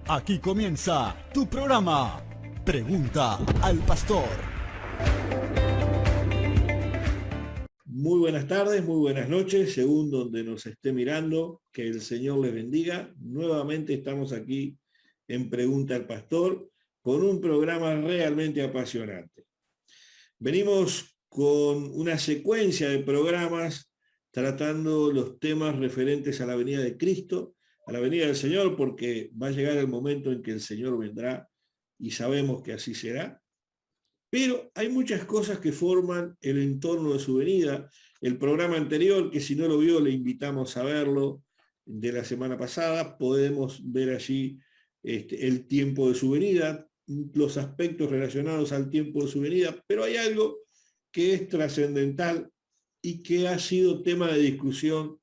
Aquí comienza tu programa, Pregunta al Pastor. Muy buenas tardes, muy buenas noches, según donde nos esté mirando, que el Señor les bendiga. Nuevamente estamos aquí en Pregunta al Pastor con un programa realmente apasionante. Venimos con una secuencia de programas tratando los temas referentes a la venida de Cristo, a la venida del Señor, porque va a llegar el momento en que el Señor vendrá y sabemos que así será. Pero hay muchas cosas que forman el entorno de su venida. El programa anterior, que si no lo vio, le invitamos a verlo, de la semana pasada, podemos ver allí el tiempo de su venida, los aspectos relacionados al tiempo de su venida, pero hay algo que es trascendental y que ha sido tema de discusión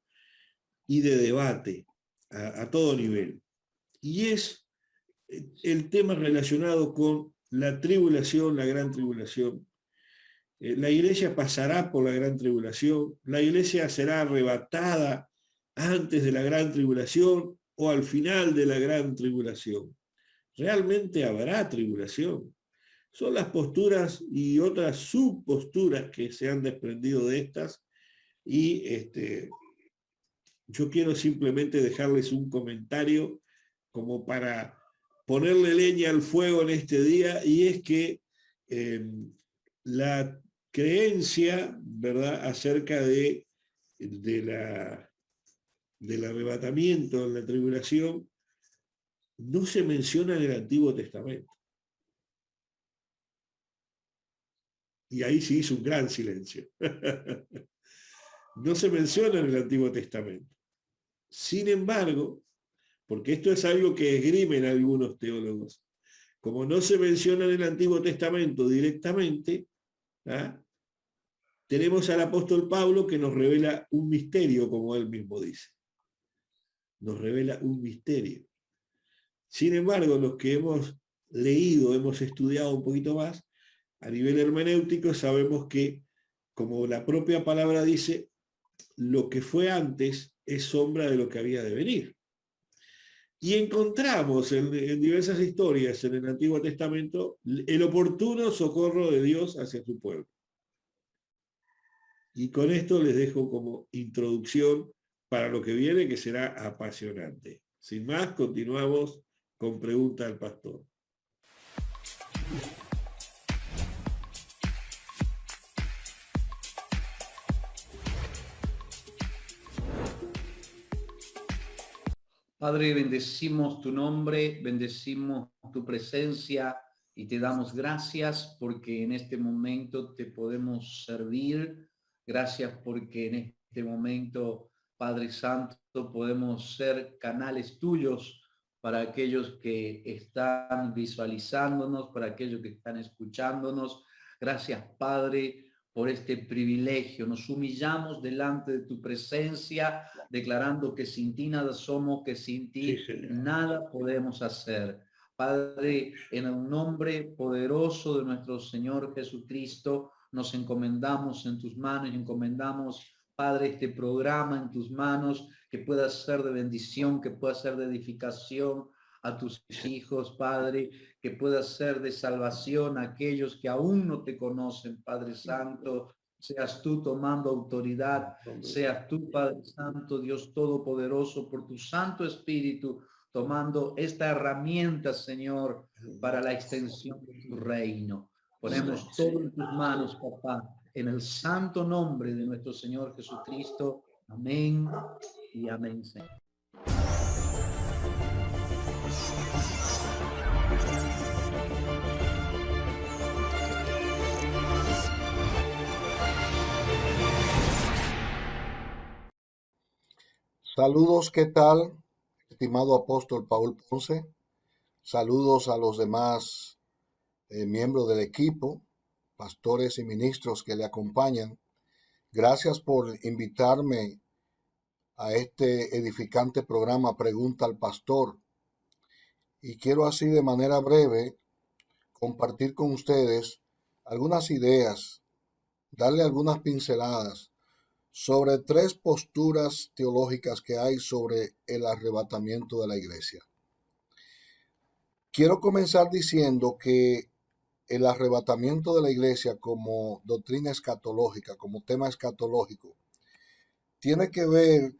y de debate a todo nivel. Y es el tema relacionado con la tribulación, la gran tribulación. La iglesia pasará por la gran tribulación, la iglesia será arrebatada antes de la gran tribulación o al final de la gran tribulación. Realmente habrá tribulación. Son las posturas y otras subposturas que se han desprendido de estas y yo quiero simplemente dejarles un comentario como para ponerle leña al fuego en este día, y es que la creencia, ¿verdad?, acerca del arrebatamiento en la tribulación no se menciona en el Antiguo Testamento. Y ahí se hizo un gran silencio. No se menciona en el Antiguo Testamento. Sin embargo, porque esto es algo que esgrimen algunos teólogos, como no se menciona en el Antiguo Testamento directamente, tenemos al apóstol Pablo que nos revela un misterio, como él mismo dice. Nos revela un misterio. Sin embargo, los que hemos leído, hemos estudiado un poquito más, a nivel hermenéutico, sabemos que, como la propia palabra dice, lo que fue antes es sombra de lo que había de venir. Y encontramos en diversas historias en el Antiguo Testamento el oportuno socorro de Dios hacia su pueblo. Y con esto les dejo como introducción para lo que viene, que será apasionante. Sin más, continuamos con Pregunta al Pastor. Padre, bendecimos tu nombre, bendecimos tu presencia y te damos gracias porque en este momento te podemos servir. Gracias porque en este momento, Padre Santo, podemos ser canales tuyos para aquellos que están visualizándonos, para aquellos que están escuchándonos. Gracias, Padre, por este privilegio. Nos humillamos delante de tu presencia, declarando que sin ti nada somos, que sin ti nada podemos hacer. Padre, en el nombre poderoso de nuestro Señor Jesucristo, nos encomendamos en tus manos, encomendamos, Padre, este programa en tus manos, que pueda ser de bendición, que pueda ser de edificación a tus hijos, Padre, que pueda ser de salvación a aquellos que aún no te conocen, Padre Santo. Seas tú tomando autoridad, seas tú, Padre Santo, Dios Todopoderoso, por tu Santo Espíritu, tomando esta herramienta, Señor, para la extensión de tu reino. Ponemos todo en tus manos, papá, en el santo nombre de nuestro Señor Jesucristo. Amén y amén, Señor. Saludos, ¿qué tal, estimado apóstol Paul Ponce? Saludos a los demás miembros del equipo, pastores y ministros que le acompañan. Gracias por invitarme a este edificante programa Pregunta al Pastor. Y quiero así de manera breve compartir con ustedes algunas ideas, darle algunas pinceladas sobre tres posturas teológicas que hay sobre el arrebatamiento de la iglesia. Quiero comenzar diciendo que el arrebatamiento de la iglesia como doctrina escatológica, como tema escatológico, tiene que ver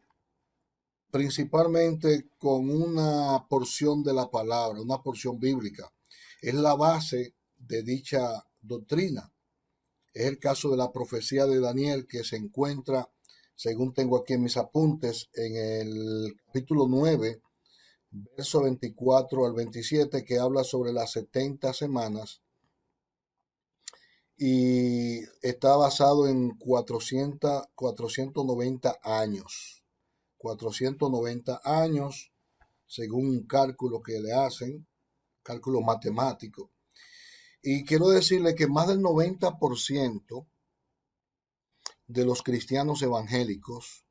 principalmente con una porción de la palabra, una porción bíblica. Es la base de dicha doctrina. Es el caso de la profecía de Daniel que se encuentra, según tengo aquí en mis apuntes, en el capítulo 9, verso 24 al 27, que habla sobre las 70 semanas y está basado en 490 años. 490 años, según un cálculo que le hacen, cálculo matemático. Y quiero decirle que más del 90% de los cristianos evangélicos,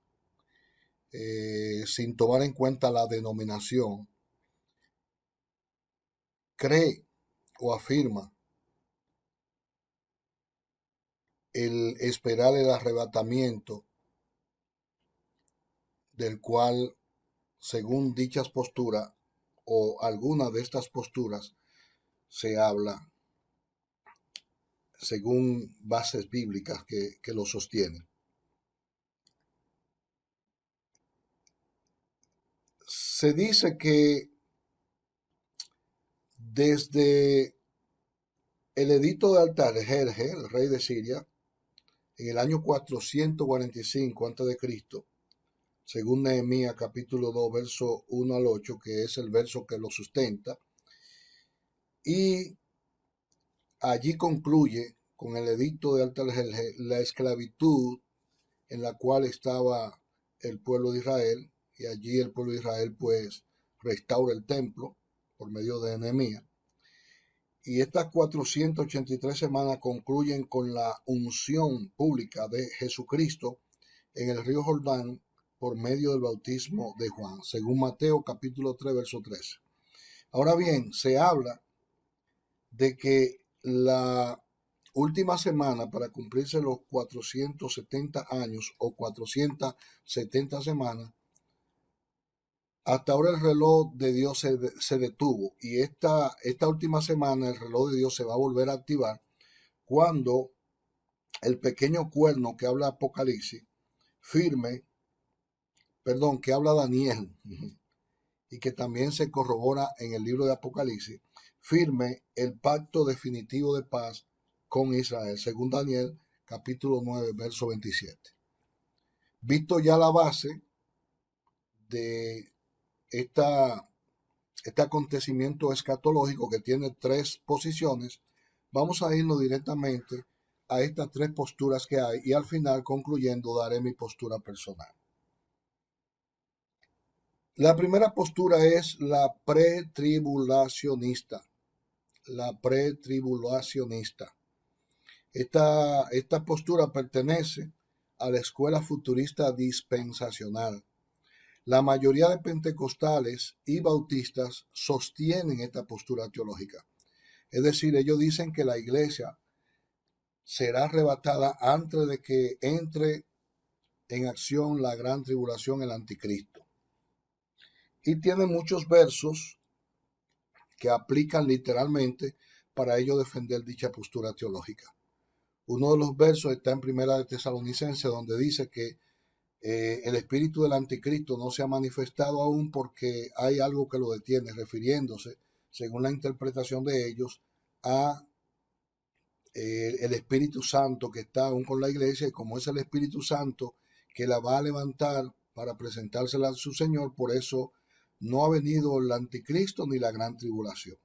sin tomar en cuenta la denominación, cree o afirma el esperar el arrebatamiento, del cual, según dichas posturas o alguna de estas posturas, se habla según bases bíblicas que lo sostienen. Se dice que desde el edicto de Artajerjes, el rey de Siria, en el año 445 a.C., según Nehemías capítulo 2, verso 1 al 8, que es el verso que lo sustenta, y allí concluye con el edicto de Artajerjes la esclavitud en la cual estaba el pueblo de Israel, y allí el pueblo de Israel pues restaura el templo por medio de Nehemías. Y estas 483 semanas concluyen con la unción pública de Jesucristo en el río Jordán por medio del bautismo de Juan, según Mateo capítulo 3, verso 13. Ahora bien, se habla de que la última semana para cumplirse los 470 años o 470 semanas, hasta ahora el reloj de Dios se detuvo, y esta última semana el reloj de Dios se va a volver a activar cuando el pequeño cuerno que habla Apocalipsis que habla Daniel y que también se corrobora en el libro de Apocalipsis, firme el pacto definitivo de paz con Israel, según Daniel capítulo 9, verso 27. Visto ya la base de este acontecimiento escatológico, que tiene tres posiciones, vamos a irnos directamente a estas tres posturas que hay, y al final, concluyendo, daré mi postura personal. La primera postura es la pretribulacionista. La pretribulacionista. Esta postura pertenece a la escuela futurista dispensacional. La mayoría de pentecostales y bautistas sostienen esta postura teológica. Es decir, ellos dicen que la iglesia será arrebatada antes de que entre en acción la gran tribulación, el anticristo. Y tienen muchos versos que aplican literalmente para ello defender dicha postura teológica. Uno de los versos está en Primera de Tesalonicenses, donde dice que el espíritu del anticristo no se ha manifestado aún porque hay algo que lo detiene, refiriéndose, según la interpretación de ellos, a el Espíritu Santo que está aún con la iglesia, y como es el Espíritu Santo que la va a levantar para presentársela a su Señor, por eso no ha venido el anticristo ni la gran tribulación.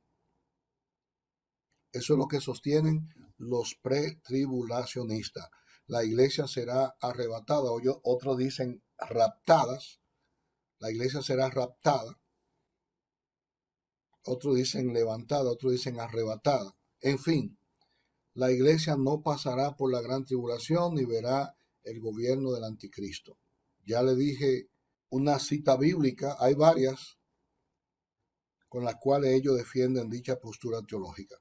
Eso es lo que sostienen los pretribulacionistas. La iglesia será arrebatada, o otros dicen raptadas. La iglesia será raptada. Otros dicen levantada, otros dicen arrebatada. En fin, la iglesia no pasará por la gran tribulación ni verá el gobierno del anticristo. Ya le dije una cita bíblica, hay varias, con las cuales ellos defienden dicha postura teológica.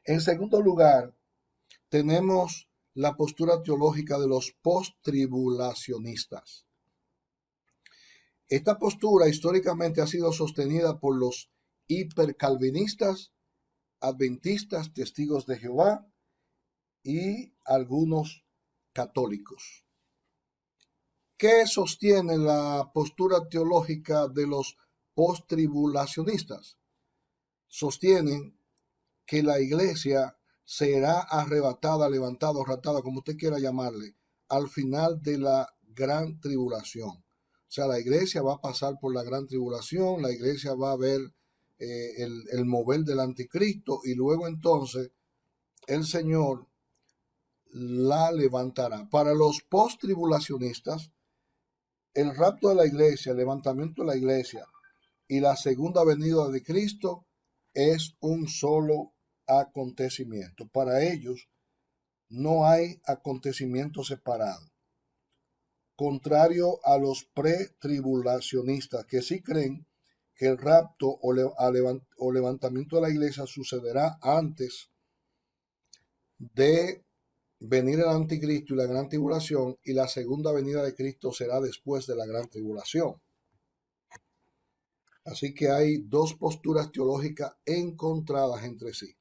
En segundo lugar, tenemos la postura teológica de los post-tribulacionistas. Esta postura históricamente ha sido sostenida por los hipercalvinistas, adventistas, testigos de Jehová y algunos católicos. ¿Qué sostiene la postura teológica de los postribulacionistas? Sostienen que la iglesia será arrebatada, levantada, ratada, como usted quiera llamarle, al final de la gran tribulación. O sea, la iglesia va a pasar por la gran tribulación, la iglesia va a ver el mover del anticristo y luego entonces el Señor la levantará. Para los post-tribulacionistas, el rapto de la iglesia, el levantamiento de la iglesia y la segunda venida de Cristo es un solo acontecimiento. Para ellos no hay acontecimiento separado. Contrario a los pretribulacionistas que sí creen que el rapto o levantamiento de la iglesia sucederá antes de venir el anticristo y la gran tribulación, y la segunda venida de Cristo será después de la gran tribulación. Así que hay dos posturas teológicas encontradas entre sí.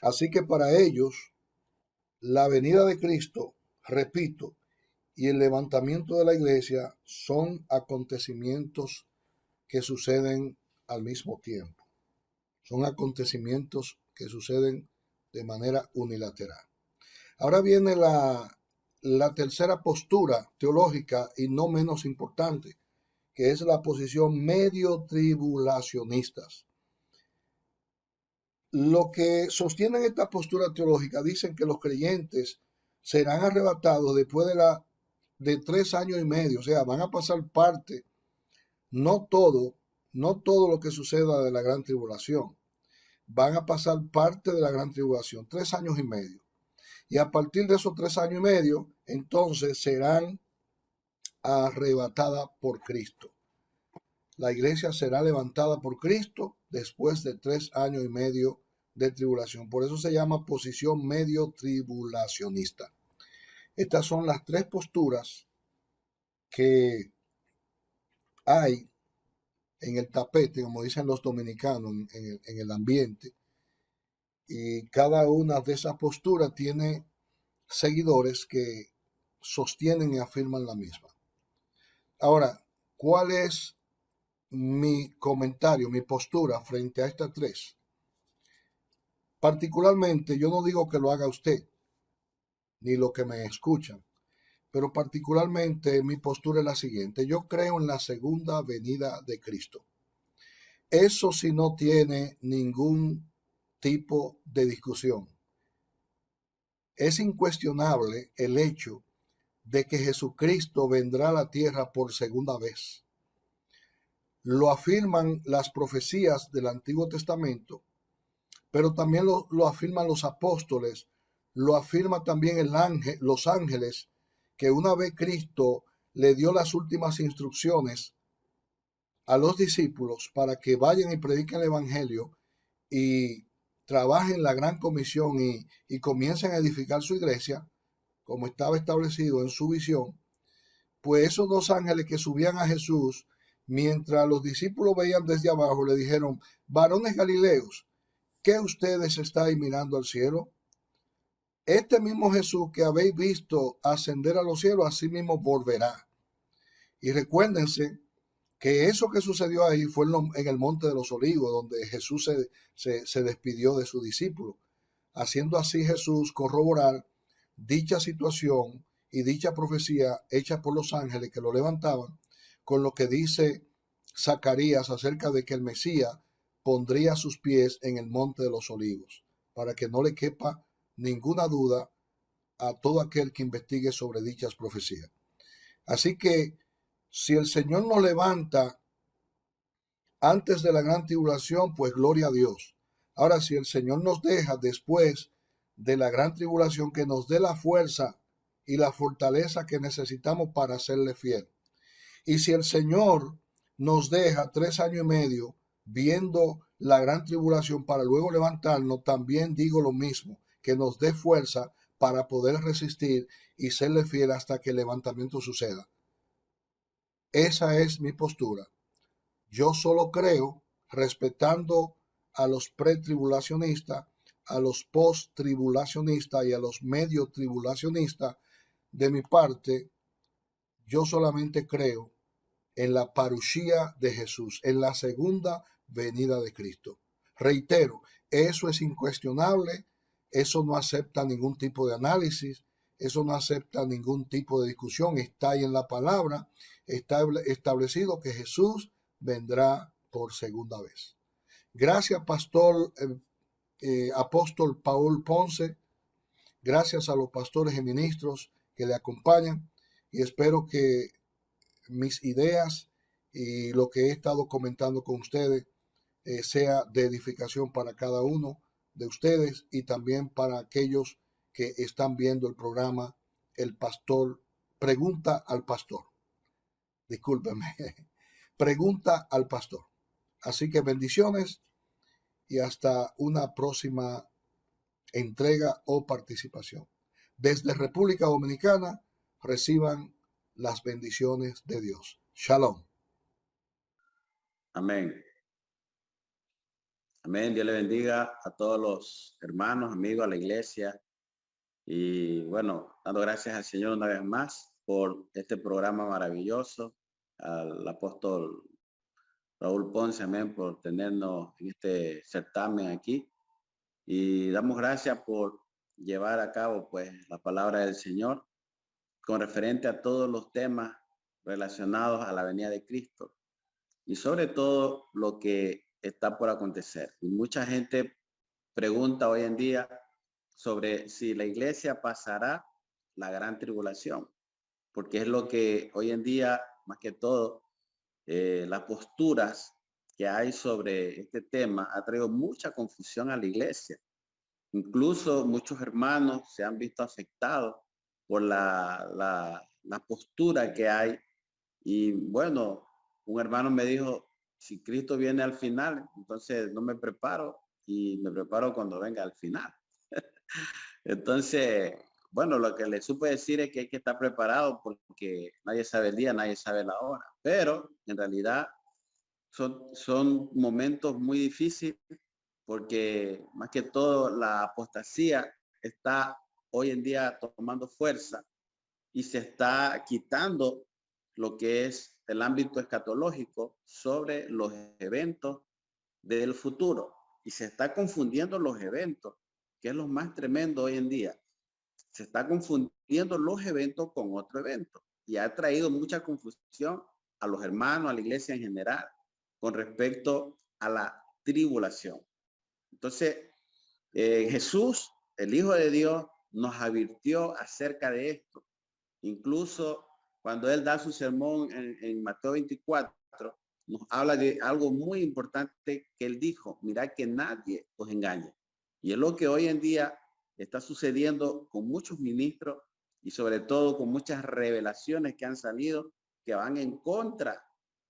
Así que para ellos, la venida de Cristo, repito, y el levantamiento de la iglesia son acontecimientos que suceden al mismo tiempo. Son acontecimientos que suceden de manera unilateral. Ahora viene la tercera postura teológica y no menos importante, que es la posición medio tribulacionistas. Lo que sostienen esta postura teológica dicen que los creyentes serán arrebatados después de 3 años y medio, o sea, van a pasar parte, no todo lo que suceda de la gran tribulación, van a pasar parte de la gran tribulación, 3 años y medio. Y a partir de esos 3 años y medio, entonces serán arrebatadas por Cristo. La iglesia será levantada por Cristo después de 3 años y medio de tribulación. Por eso se llama posición medio tribulacionista. Estas son las 3 posturas que hay en el tapete, como dicen los dominicanos, en el ambiente. Y cada una de esas posturas tiene seguidores que sostienen y afirman la misma. Ahora, ¿cuál es mi comentario, mi postura frente a estas 3? Particularmente, yo no digo que lo haga usted, ni lo que me escuchan, pero particularmente mi postura es la siguiente. Yo creo en la segunda venida de Cristo. Eso sí no tiene ningún tipo de discusión. Es incuestionable el hecho de que Jesucristo vendrá a la tierra por segunda vez. Lo afirman las profecías del Antiguo Testamento, pero también lo afirman los apóstoles, lo afirma también los ángeles, que una vez Cristo le dio las últimas instrucciones a los discípulos para que vayan y prediquen el Evangelio y trabajen la gran comisión y comiencen a edificar su iglesia, como estaba establecido en su visión. Pues esos 2 ángeles que subían a Jesús, mientras los discípulos veían desde abajo, le dijeron: varones galileos, ¿qué ustedes estáis mirando al cielo? Este mismo Jesús que habéis visto ascender a los cielos, así mismo volverá. Y recuérdense que eso que sucedió ahí fue en el Monte de los Olivos, donde Jesús se despidió de sus discípulos, haciendo así Jesús corroborar dicha situación y dicha profecía hecha por los ángeles que lo levantaban, con lo que dice Zacarías acerca de que el Mesías pondría sus pies en el Monte de los Olivos, para que no le quepa ninguna duda a todo aquel que investigue sobre dichas profecías. Así que si el Señor nos levanta antes de la gran tribulación, pues gloria a Dios. Ahora, si el Señor nos deja después de la gran tribulación, que nos dé la fuerza y la fortaleza que necesitamos para serle fiel. Y si el Señor nos deja 3 años y medio viendo la gran tribulación para luego levantarnos, también digo lo mismo, que nos dé fuerza para poder resistir y serle fiel hasta que el levantamiento suceda. Esa es mi postura. Yo solo creo, respetando a los pretribulacionistas, a los post-tribulacionistas y a los medio tribulacionistas, de mi parte, yo solamente creo en la parushía de Jesús, en la segunda venida de Cristo. Reitero, eso es incuestionable, eso no acepta ningún tipo de análisis, eso no acepta ningún tipo de discusión, está ahí en la palabra, está establecido que Jesús vendrá por segunda vez. Gracias, pastor, apóstol Paul Ponce, gracias a los pastores y ministros que le acompañan, y espero que mis ideas y lo que he estado comentando con ustedes sea de edificación para cada uno de ustedes y también para aquellos que están viendo el programa El Pastor, Pregunta al Pastor. Discúlpeme, Pregunta al Pastor. Así que bendiciones y hasta una próxima entrega o participación. Desde República Dominicana, reciban las bendiciones de Dios. Shalom. Amén. Amén. Dios le bendiga a todos los hermanos, amigos, a la iglesia. Y bueno, dando gracias al Señor una vez más por este programa maravilloso, al apóstol Raúl Ponce, amén, por tenernos en este certamen aquí. Y damos gracias por llevar a cabo pues la palabra del Señor con referente a todos los temas relacionados a la venida de Cristo y sobre todo lo que está por acontecer. Y mucha gente pregunta hoy en día sobre si la iglesia pasará la gran tribulación, porque es lo que hoy en día, más que todo, las posturas que hay sobre este tema ha traído mucha confusión a la iglesia. Incluso muchos hermanos se han visto afectados por la postura que hay. Y bueno, un hermano me dijo, si Cristo viene al final, entonces no me preparo y me preparo cuando venga al final. Entonces, bueno, lo que le supe decir es que hay que estar preparado porque nadie sabe el día, nadie sabe la hora. Pero en realidad son momentos muy difíciles porque más que todo la apostasía está hoy en día tomando fuerza y se está quitando lo que es el ámbito escatológico sobre los eventos del futuro y se está confundiendo los eventos, que es lo más tremendo hoy en día. Se está confundiendo los eventos con otro evento y ha traído mucha confusión a los hermanos, a la iglesia en general, con respecto a la tribulación. Entonces, Jesús, el Hijo de Dios, nos advirtió acerca de esto. Incluso cuando él da su sermón en Mateo 24, nos habla de algo muy importante que él dijo, mirad que nadie os engañe. Y es lo que hoy en día está sucediendo con muchos ministros y sobre todo con muchas revelaciones que han salido que van en contra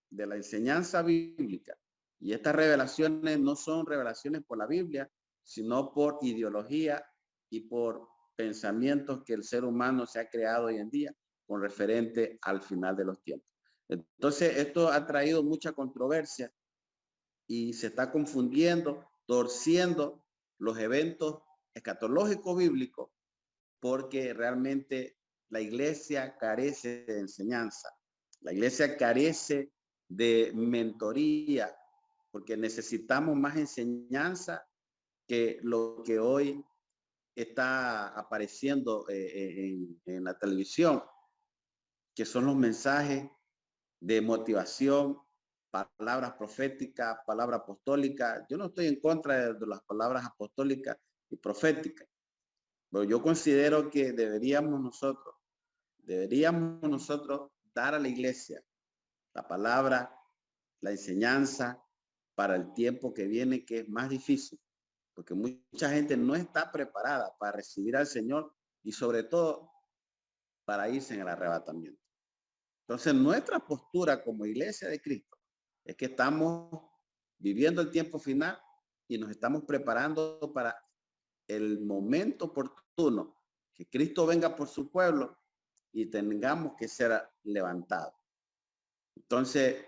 de la enseñanza bíblica. Y estas revelaciones no son revelaciones por la Biblia, sino por ideología y por pensamientos que el ser humano se ha creado hoy en día con referente al final de los tiempos. Entonces, esto ha traído mucha controversia y se está confundiendo, torciendo los eventos escatológicos bíblicos porque realmente la iglesia carece de enseñanza. La iglesia carece de mentoría porque necesitamos más enseñanza que lo que hoy está apareciendo en la televisión, que son los mensajes de motivación, palabras proféticas, palabra apostólica. Yo no estoy en contra de las palabras apostólicas y proféticas, pero yo considero que deberíamos nosotros dar a la iglesia la palabra, la enseñanza para el tiempo que viene, que es más difícil, porque mucha gente no está preparada para recibir al Señor y sobre todo para irse en el arrebatamiento. Entonces, nuestra postura como iglesia de Cristo es que estamos viviendo el tiempo final y nos estamos preparando para el momento oportuno, que Cristo venga por su pueblo y tengamos que ser levantados. Entonces,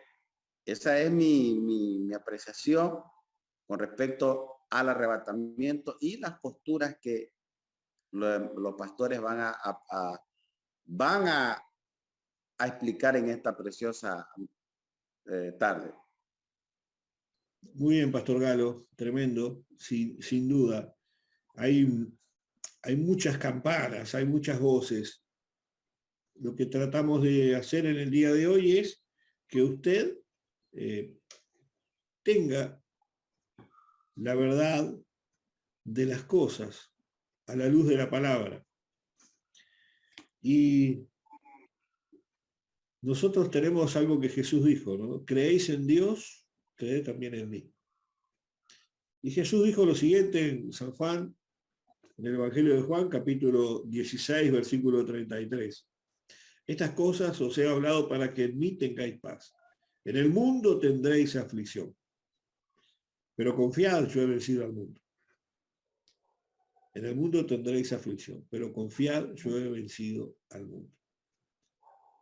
Esa es mi apreciación con respecto al arrebatamiento y las posturas que los pastores van a explicar en esta preciosa tarde. Muy bien, Pastor Galo, tremendo, sin duda. Hay muchas campanas, hay muchas voces. Lo que tratamos de hacer en el día de hoy es que usted tenga la verdad de las cosas a la luz de la palabra. Y nosotros tenemos algo que Jesús dijo, ¿no? Creéis en Dios, creed también en mí. Y Jesús dijo lo siguiente en San Juan, en el Evangelio de Juan, capítulo 16, versículo 33. Estas cosas os he hablado para que en mí tengáis paz. En el mundo tendréis aflicción, pero confiad, yo he vencido al mundo. En el mundo tendréis aflicción, pero confiad, yo he vencido al mundo.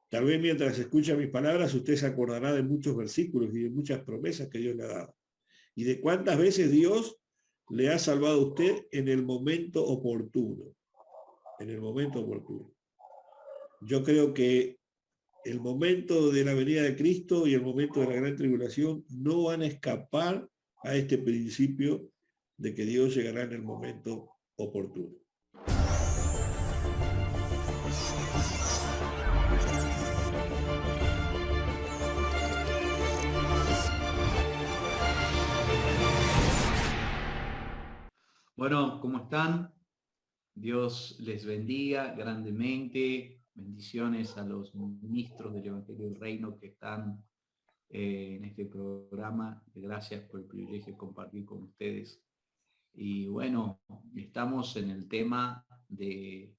Tal vez mientras escucha mis palabras, usted se acordará de muchos versículos y de muchas promesas que Dios le ha dado. Y de cuántas veces Dios le ha salvado a usted en el momento oportuno. En el momento oportuno. Yo creo que el momento de la venida de Cristo y el momento de la gran tribulación no van a escapar a este principio de que Dios llegará en el momento oportuno. Bueno, ¿cómo están? Dios les bendiga grandemente. Bendiciones a los ministros del Evangelio del Reino que están en este programa. Gracias por el privilegio de compartir con ustedes. Y bueno, estamos en el tema de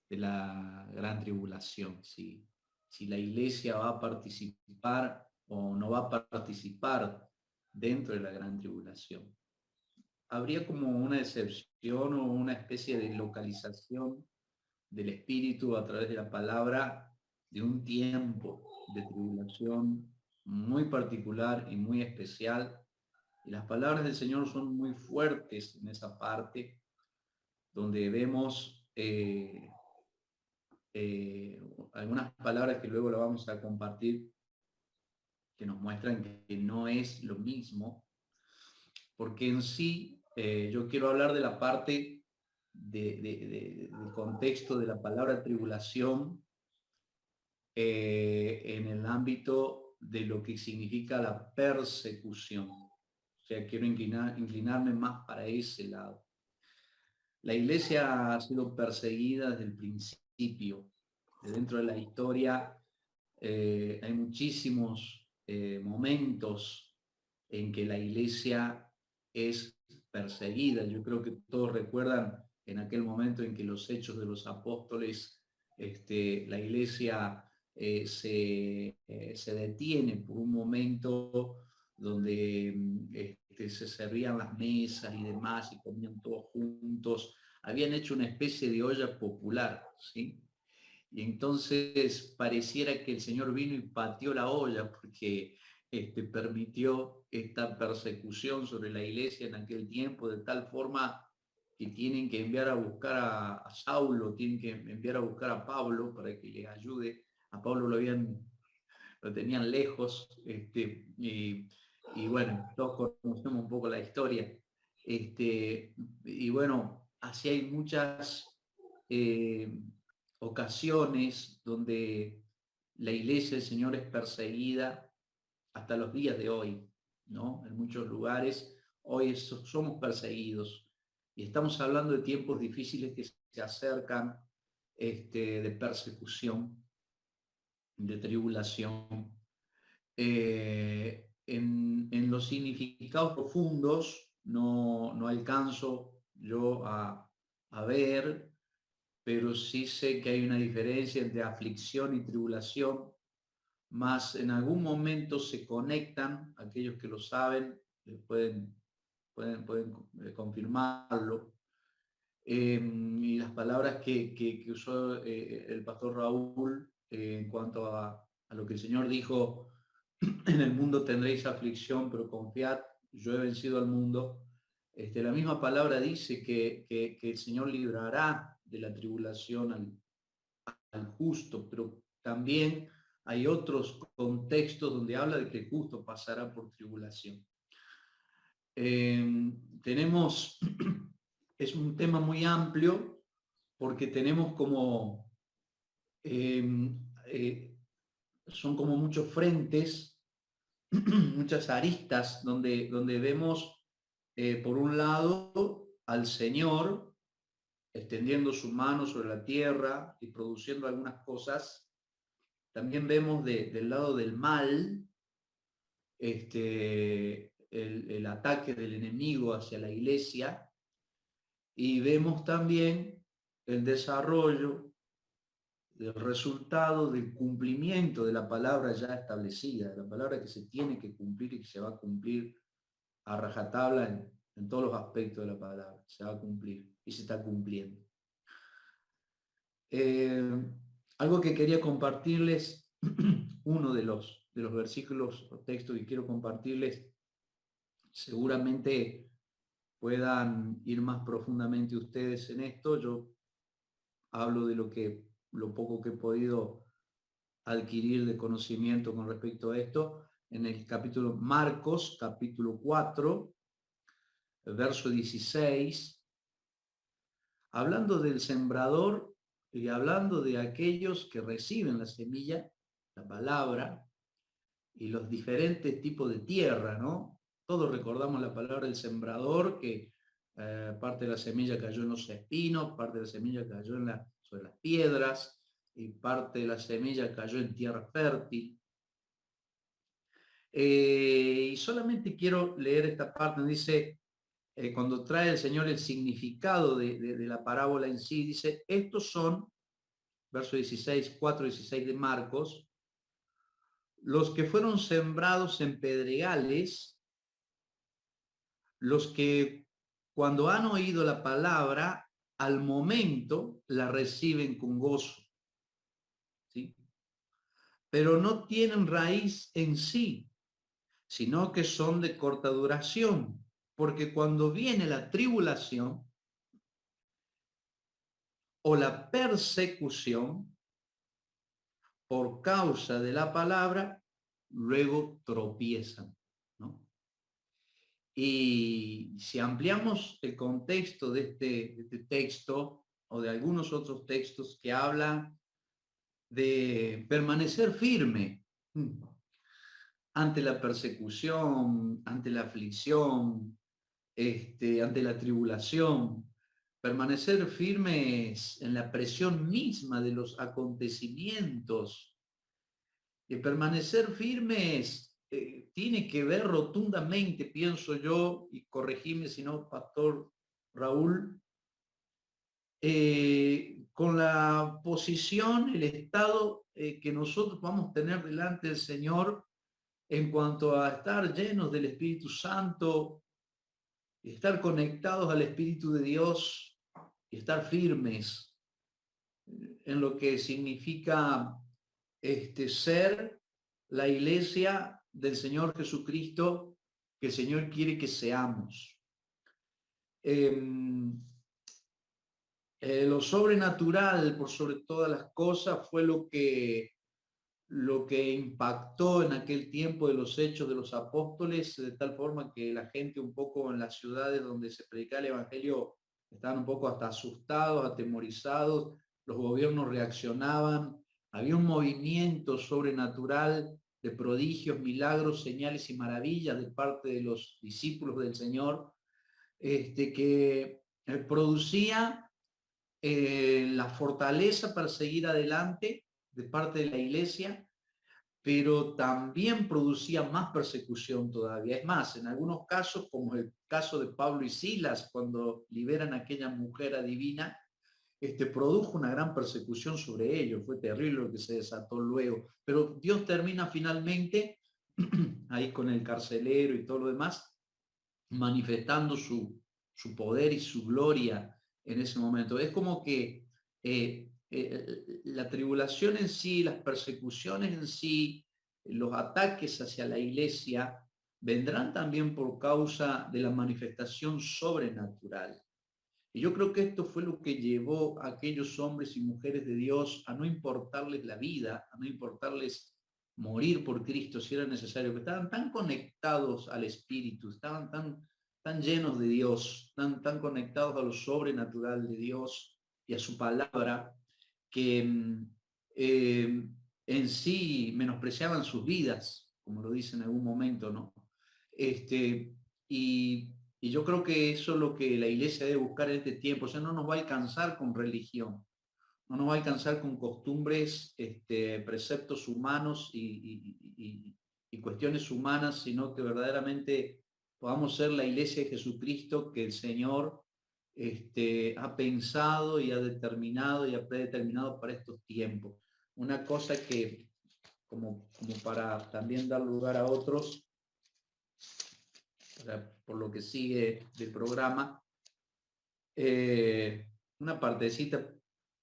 la gran tribulación. Si la iglesia va a participar o no va a participar dentro de la gran tribulación. Habría como una excepción o una especie de localización del espíritu a través de la palabra de un tiempo de tribulación muy particular y muy especial. Y las palabras del Señor son muy fuertes en esa parte, donde vemos algunas palabras que luego lo vamos a compartir, que nos muestran que no es lo mismo, porque en sí yo quiero hablar de la parte del contexto de la palabra tribulación en el ámbito de lo que significa la persecución. O sea, quiero inclinarme más para ese lado. La iglesia ha sido perseguida desde el principio. Dentro de la historia hay muchísimos momentos en que la iglesia es perseguida. Yo creo que todos recuerdan en aquel momento en que los Hechos de los Apóstoles, la iglesia se detiene por un momento donde se servían las mesas y demás y comían todos juntos. Habían hecho una especie de olla popular, ¿sí? Y entonces pareciera que el Señor vino y pateó la olla porque permitió esta persecución sobre la iglesia en aquel tiempo, de tal forma que tienen que enviar a buscar a Saulo, tienen que enviar a buscar a Pablo para que les ayude. A Pablo lo tenían lejos, y bueno, todos conocemos un poco la historia. Y bueno, así hay muchas ocasiones donde la iglesia del Señor es perseguida hasta los días de hoy, ¿no? En muchos lugares hoy somos perseguidos y estamos hablando de tiempos difíciles que se acercan, de persecución, de tribulación. En los significados profundos no alcanzo yo a ver, pero sí sé que hay una diferencia entre aflicción y tribulación, más en algún momento se conectan, aquellos que lo saben pueden confirmarlo. Y las palabras que usó el pastor Raúl en cuanto a lo que el Señor dijo en el mundo tendréis aflicción, pero confiad, yo he vencido al mundo. La misma palabra dice que el Señor librará de la tribulación al justo, pero también hay otros contextos donde habla de que el justo pasará por tribulación. Tenemos, es un tema muy amplio porque tenemos como, son como muchos frentes, muchas aristas donde vemos por un lado al Señor extendiendo su mano sobre la tierra y produciendo algunas cosas. También vemos del lado del mal el ataque del enemigo hacia la iglesia, y vemos también el desarrollo del resultado del cumplimiento de la palabra ya establecida, de la palabra que se tiene que cumplir y que se va a cumplir a rajatabla en todos los aspectos de la palabra. Se va a cumplir y se está cumpliendo. Algo que quería compartirles, uno de los versículos o textos que quiero compartirles, seguramente puedan ir más profundamente ustedes en esto. Yo hablo de lo poco que he podido adquirir de conocimiento con respecto a esto, en el capítulo Marcos, capítulo 4, verso 16, hablando del sembrador y hablando de aquellos que reciben la semilla, la palabra, y los diferentes tipos de tierra, ¿no? Todos recordamos la palabra del sembrador, que parte de la semilla cayó en los espinos, parte de la semilla cayó sobre las piedras, y parte de la semilla cayó en tierra fértil. Y solamente quiero leer esta parte donde dice, cuando trae el Señor el significado de la parábola en sí, dice, estos son, verso 16, 4:16 de Marcos, los que fueron sembrados en pedregales, los que cuando han oído la palabra, al momento la reciben con gozo, ¿sí? Pero no tienen raíz en sí, sino que son de corta duración, porque cuando viene la tribulación o la persecución por causa de la palabra, luego tropiezan, ¿no? Y si ampliamos el contexto de este texto o de algunos otros textos que hablan de permanecer firme ante la persecución, ante la aflicción, ante la tribulación, permanecer firmes en la presión misma de los acontecimientos, y permanecer firmes tiene que ver rotundamente, pienso yo, y corregime si no, Pastor Raúl, con la posición, el estado que nosotros vamos a tener delante del Señor en cuanto a estar llenos del Espíritu Santo, estar conectados al Espíritu de Dios y estar firmes en lo que significa ser la iglesia del Señor Jesucristo que el Señor quiere que seamos. Lo sobrenatural, por sobre todas las cosas, fue lo que impactó en aquel tiempo de los hechos de los apóstoles, de tal forma que la gente un poco en las ciudades donde se predicaba el evangelio estaban un poco hasta asustados, atemorizados, los gobiernos reaccionaban, había un movimiento sobrenatural de prodigios, milagros, señales y maravillas de parte de los discípulos del Señor, que producía la fortaleza para seguir adelante de parte de la iglesia, pero también producía más persecución todavía. Es más, en algunos casos, como el caso de Pablo y Silas, cuando liberan a aquella mujer adivina, produjo una gran persecución sobre ellos. Fue terrible lo que se desató luego. Pero Dios termina finalmente, ahí con el carcelero y todo lo demás, manifestando su poder y su gloria en ese momento. Es como que la tribulación en sí, las persecuciones en sí, los ataques hacia la iglesia vendrán también por causa de la manifestación sobrenatural. Y yo creo que esto fue lo que llevó a aquellos hombres y mujeres de Dios a no importarles la vida, a no importarles morir por Cristo si era necesario, que estaban tan conectados al Espíritu, estaban tan llenos de Dios, tan conectados a lo sobrenatural de Dios y a su palabra, que en sí menospreciaban sus vidas, como lo dice en algún momento, ¿no? Y yo creo que eso es lo que la iglesia debe buscar en este tiempo. O sea, no nos va a alcanzar con religión, no nos va a alcanzar con costumbres, preceptos humanos y cuestiones humanas, sino que verdaderamente podamos ser la iglesia de Jesucristo que el Señor ha pensado y ha determinado y ha predeterminado para estos tiempos. Una cosa que, como para también dar lugar a otros, o sea, por lo que sigue del programa, una partecita,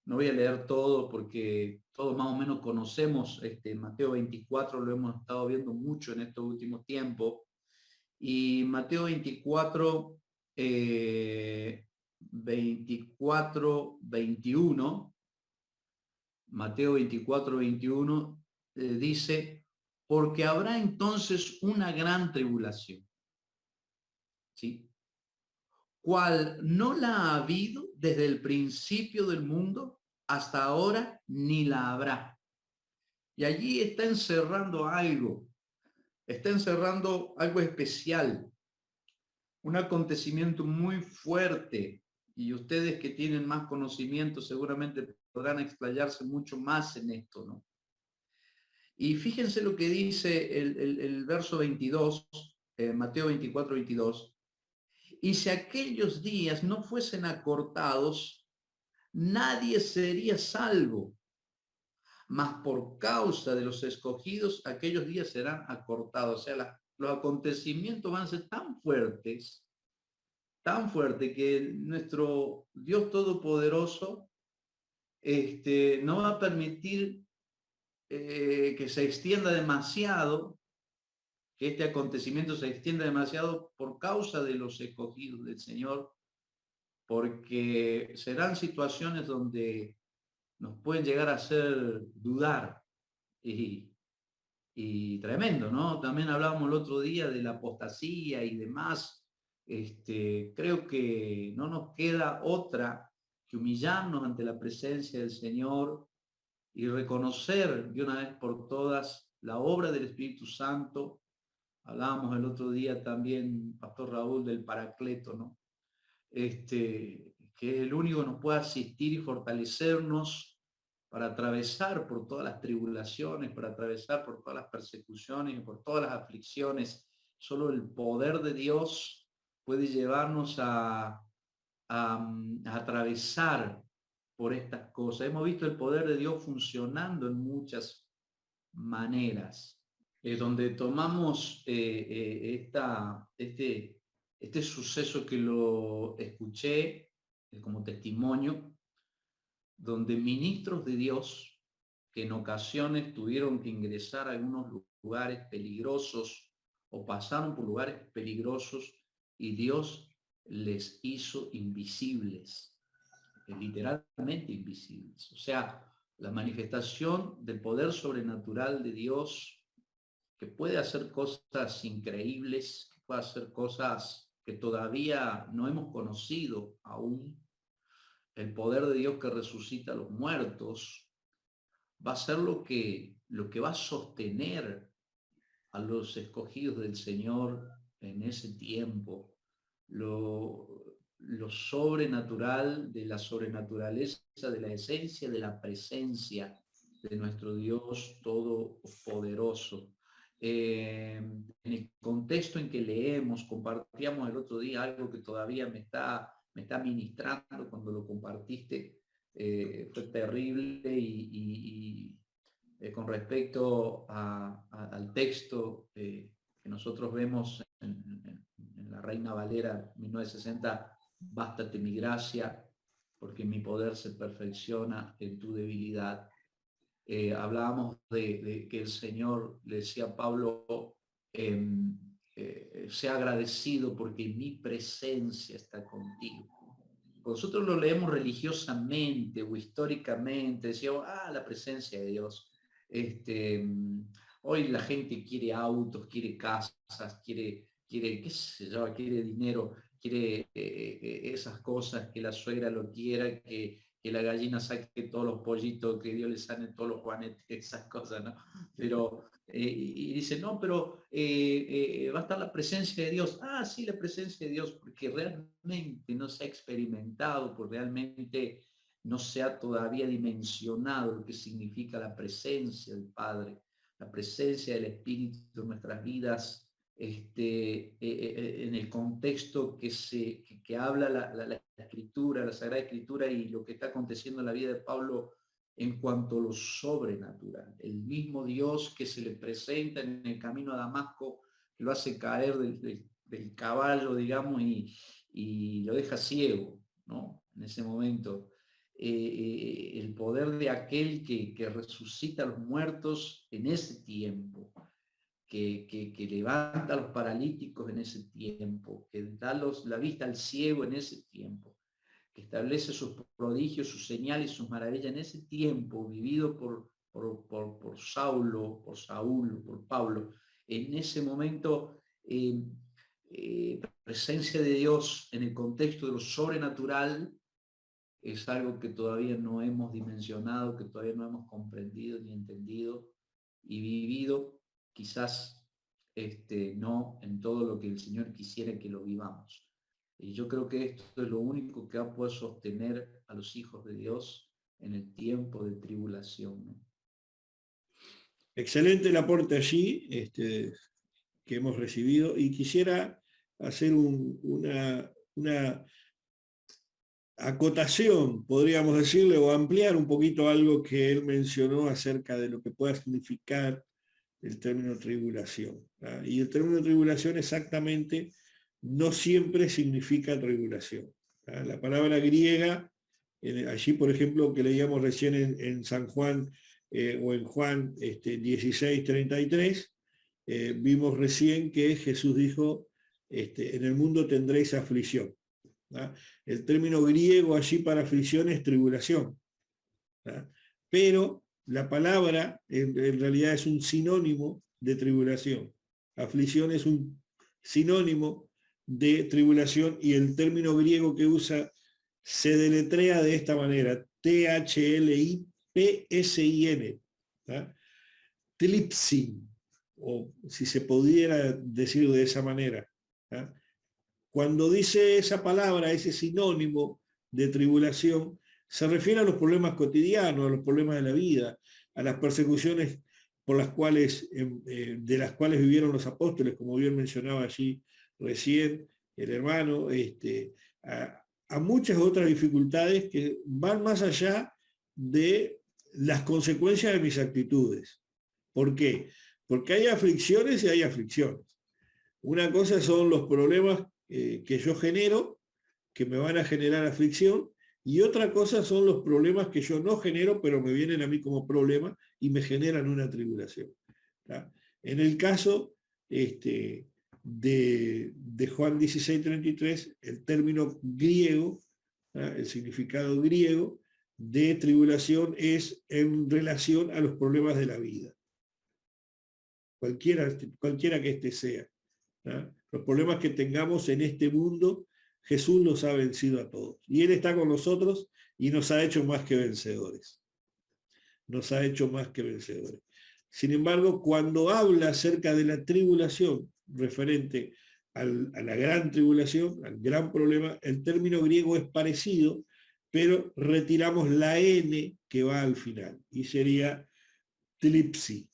no voy a leer todo porque todos más o menos conocemos Mateo 24, lo hemos estado viendo mucho en estos últimos tiempos, y Mateo 24, 21, Mateo 24, 21, dice, porque habrá entonces una gran tribulación, ¿sí? Cual no la ha habido desde el principio del mundo hasta ahora, ni la habrá. Y allí está encerrando algo especial, un acontecimiento muy fuerte, y ustedes que tienen más conocimiento seguramente podrán explayarse mucho más en esto, ¿no? Y fíjense lo que dice el verso 22, Mateo 24, 22. Y si aquellos días no fuesen acortados, nadie sería salvo. Mas por causa de los escogidos, aquellos días serán acortados. O sea, los acontecimientos van a ser tan fuertes que nuestro Dios Todopoderoso no va a permitir que se extienda demasiado, que este acontecimiento se extienda demasiado por causa de los escogidos del Señor, porque serán situaciones donde nos pueden llegar a hacer dudar y tremendo, ¿no? También hablábamos el otro día de la apostasía y demás. Creo que no nos queda otra que humillarnos ante la presencia del Señor y reconocer de una vez por todas la obra del Espíritu Santo. Hablábamos el otro día también, Pastor Raúl, del Paracleto, ¿no? Que es el único que nos puede asistir y fortalecernos para atravesar por todas las tribulaciones, para atravesar por todas las persecuciones y por todas las aflicciones. Solo el poder de Dios puede llevarnos a atravesar por estas cosas. Hemos visto el poder de Dios funcionando en muchas maneras, donde tomamos este suceso que lo escuché como testimonio, donde ministros de Dios que en ocasiones tuvieron que ingresar a algunos lugares peligrosos o pasaron por lugares peligrosos y Dios les hizo invisibles, literalmente invisibles. O sea, la manifestación del poder sobrenatural de Dios, que puede hacer cosas increíbles, que puede hacer cosas que todavía no hemos conocido aún. El poder de Dios que resucita a los muertos va a ser lo que va a sostener a los escogidos del Señor en ese tiempo. Lo sobrenatural de la sobrenaturaleza, de la esencia, de la presencia de nuestro Dios todopoderoso. En el contexto en que leemos, compartíamos el otro día algo que todavía me está ministrando cuando lo compartiste, fue terrible y con respecto al texto que nosotros vemos en la Reina Valera 1960, bástate mi gracia, porque mi poder se perfecciona en tu debilidad. Hablábamos de que el Señor le decía a Pablo, sea agradecido porque mi presencia está contigo. Nosotros lo leemos religiosamente o históricamente, decíamos, la presencia de Dios. Hoy la gente quiere autos, quiere casas, quiere qué sé yo, quiere dinero, quiere esas cosas, que la suegra lo quiera, que la gallina saque todos los pollitos, que Dios le sane todos los juanetes, esas cosas, ¿no? Pero, y dice, no, pero va a estar la presencia de Dios. Sí, la presencia de Dios, porque realmente no se ha experimentado, porque realmente no se ha todavía dimensionado lo que significa la presencia del Padre, la presencia del Espíritu en nuestras vidas, en el contexto que habla la Escritura, la Sagrada Escritura y lo que está aconteciendo en la vida de Pablo en cuanto a lo sobrenatural. El mismo Dios que se le presenta en el camino a Damasco, que lo hace caer del caballo, digamos, y lo deja ciego, ¿no? En ese momento. El poder de aquel que resucita a los muertos en ese tiempo, que levanta a los paralíticos en ese tiempo, que da la vista al ciego en ese tiempo, que establece sus prodigios, sus señales, sus maravillas en ese tiempo vivido por Saulo, por Saúl, por Pablo. En ese momento, presencia de Dios en el contexto de lo sobrenatural es algo que todavía no hemos dimensionado, que todavía no hemos comprendido ni entendido y vivido, quizás no en todo lo que el Señor quisiera que lo vivamos. Y yo creo que esto es lo único que va a poder sostener a los hijos de Dios en el tiempo de tribulación, ¿no? Excelente el aporte allí que hemos recibido, y quisiera hacer una acotación, podríamos decirle, o ampliar un poquito algo que él mencionó acerca de lo que pueda significar el término tribulación. Y el término tribulación exactamente no siempre significa tribulación. La palabra griega, allí por ejemplo que leíamos recién en San Juan o en Juan 16:33, vimos recién que Jesús dijo, en el mundo tendréis aflicción. El término griego allí para aflicción es tribulación. Pero la palabra en realidad es un sinónimo de tribulación. Aflicción es un sinónimo de tribulación, y el término griego que usa se deletrea de esta manera: T-H-L-I-P-S-I-N. Tlipsin, o si se pudiera decir de esa manera. Cuando dice esa palabra, ese sinónimo de tribulación, se refiere a los problemas cotidianos, a los problemas de la vida, a las persecuciones por las cuales, de las cuales vivieron los apóstoles, como bien mencionaba allí recién el hermano, a muchas otras dificultades que van más allá de las consecuencias de mis actitudes. ¿Por qué? Porque hay aflicciones y hay aflicciones. Una cosa son los problemas que yo genero, que me van a generar aflicción, y otra cosa son los problemas que yo no genero, pero me vienen a mí como problema y me generan una tribulación. En el caso de Juan 16:33, el término griego, el significado griego de tribulación es en relación a los problemas de la vida. Cualquiera que éste sea. Los problemas que tengamos en este mundo, Jesús los ha vencido a todos. Y Él está con nosotros y nos ha hecho más que vencedores. Nos ha hecho más que vencedores. Sin embargo, cuando habla acerca de la tribulación, referente a la gran tribulación, al gran problema, el término griego es parecido, pero retiramos la N que va al final, y sería tlipsi.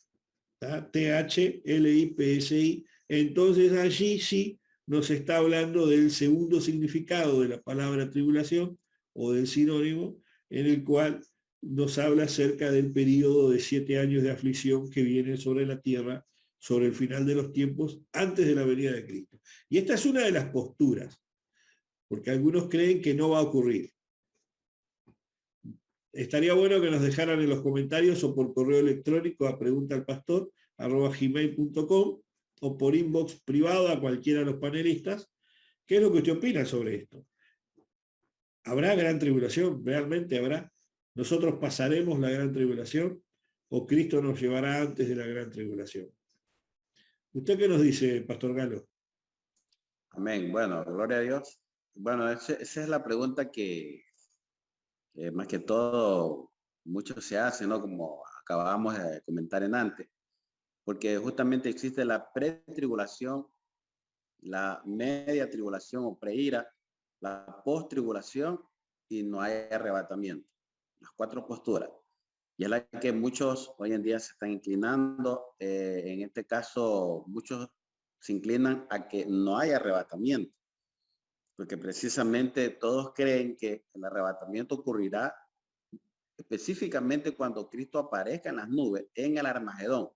T-H-L-I-P-S-I. Entonces allí sí nos está hablando del segundo significado de la palabra tribulación, o del sinónimo, en el cual nos habla acerca del periodo de 7 años de aflicción que viene sobre la tierra, sobre el final de los tiempos, antes de la venida de Cristo. Y esta es una de las posturas, porque algunos creen que no va a ocurrir. estaría bueno que nos dejaran en los comentarios o por correo electrónico a preguntalpastor@gmail.com o por inbox privado a cualquiera de los panelistas. ¿Qué es lo que usted opina sobre esto? ¿Habrá gran tribulación? ¿Realmente habrá? ¿Nosotros pasaremos la gran tribulación o Cristo nos llevará antes de la gran tribulación? ¿Usted qué nos dice, Pastor Galo? Amén. Bueno, gloria a Dios. Bueno, esa es la pregunta que más que todo muchos se hacen, ¿no? Como acabamos de comentar en antes. Porque justamente existe la pretribulación, la media tribulación o preira, la post-tribulación y no hay arrebatamiento. Las 4 posturas. Y es la que muchos hoy en día se están inclinando. En este caso, muchos se inclinan a que no hay arrebatamiento. Porque precisamente todos creen que el arrebatamiento ocurrirá específicamente cuando Cristo aparezca en las nubes, en el Armagedón.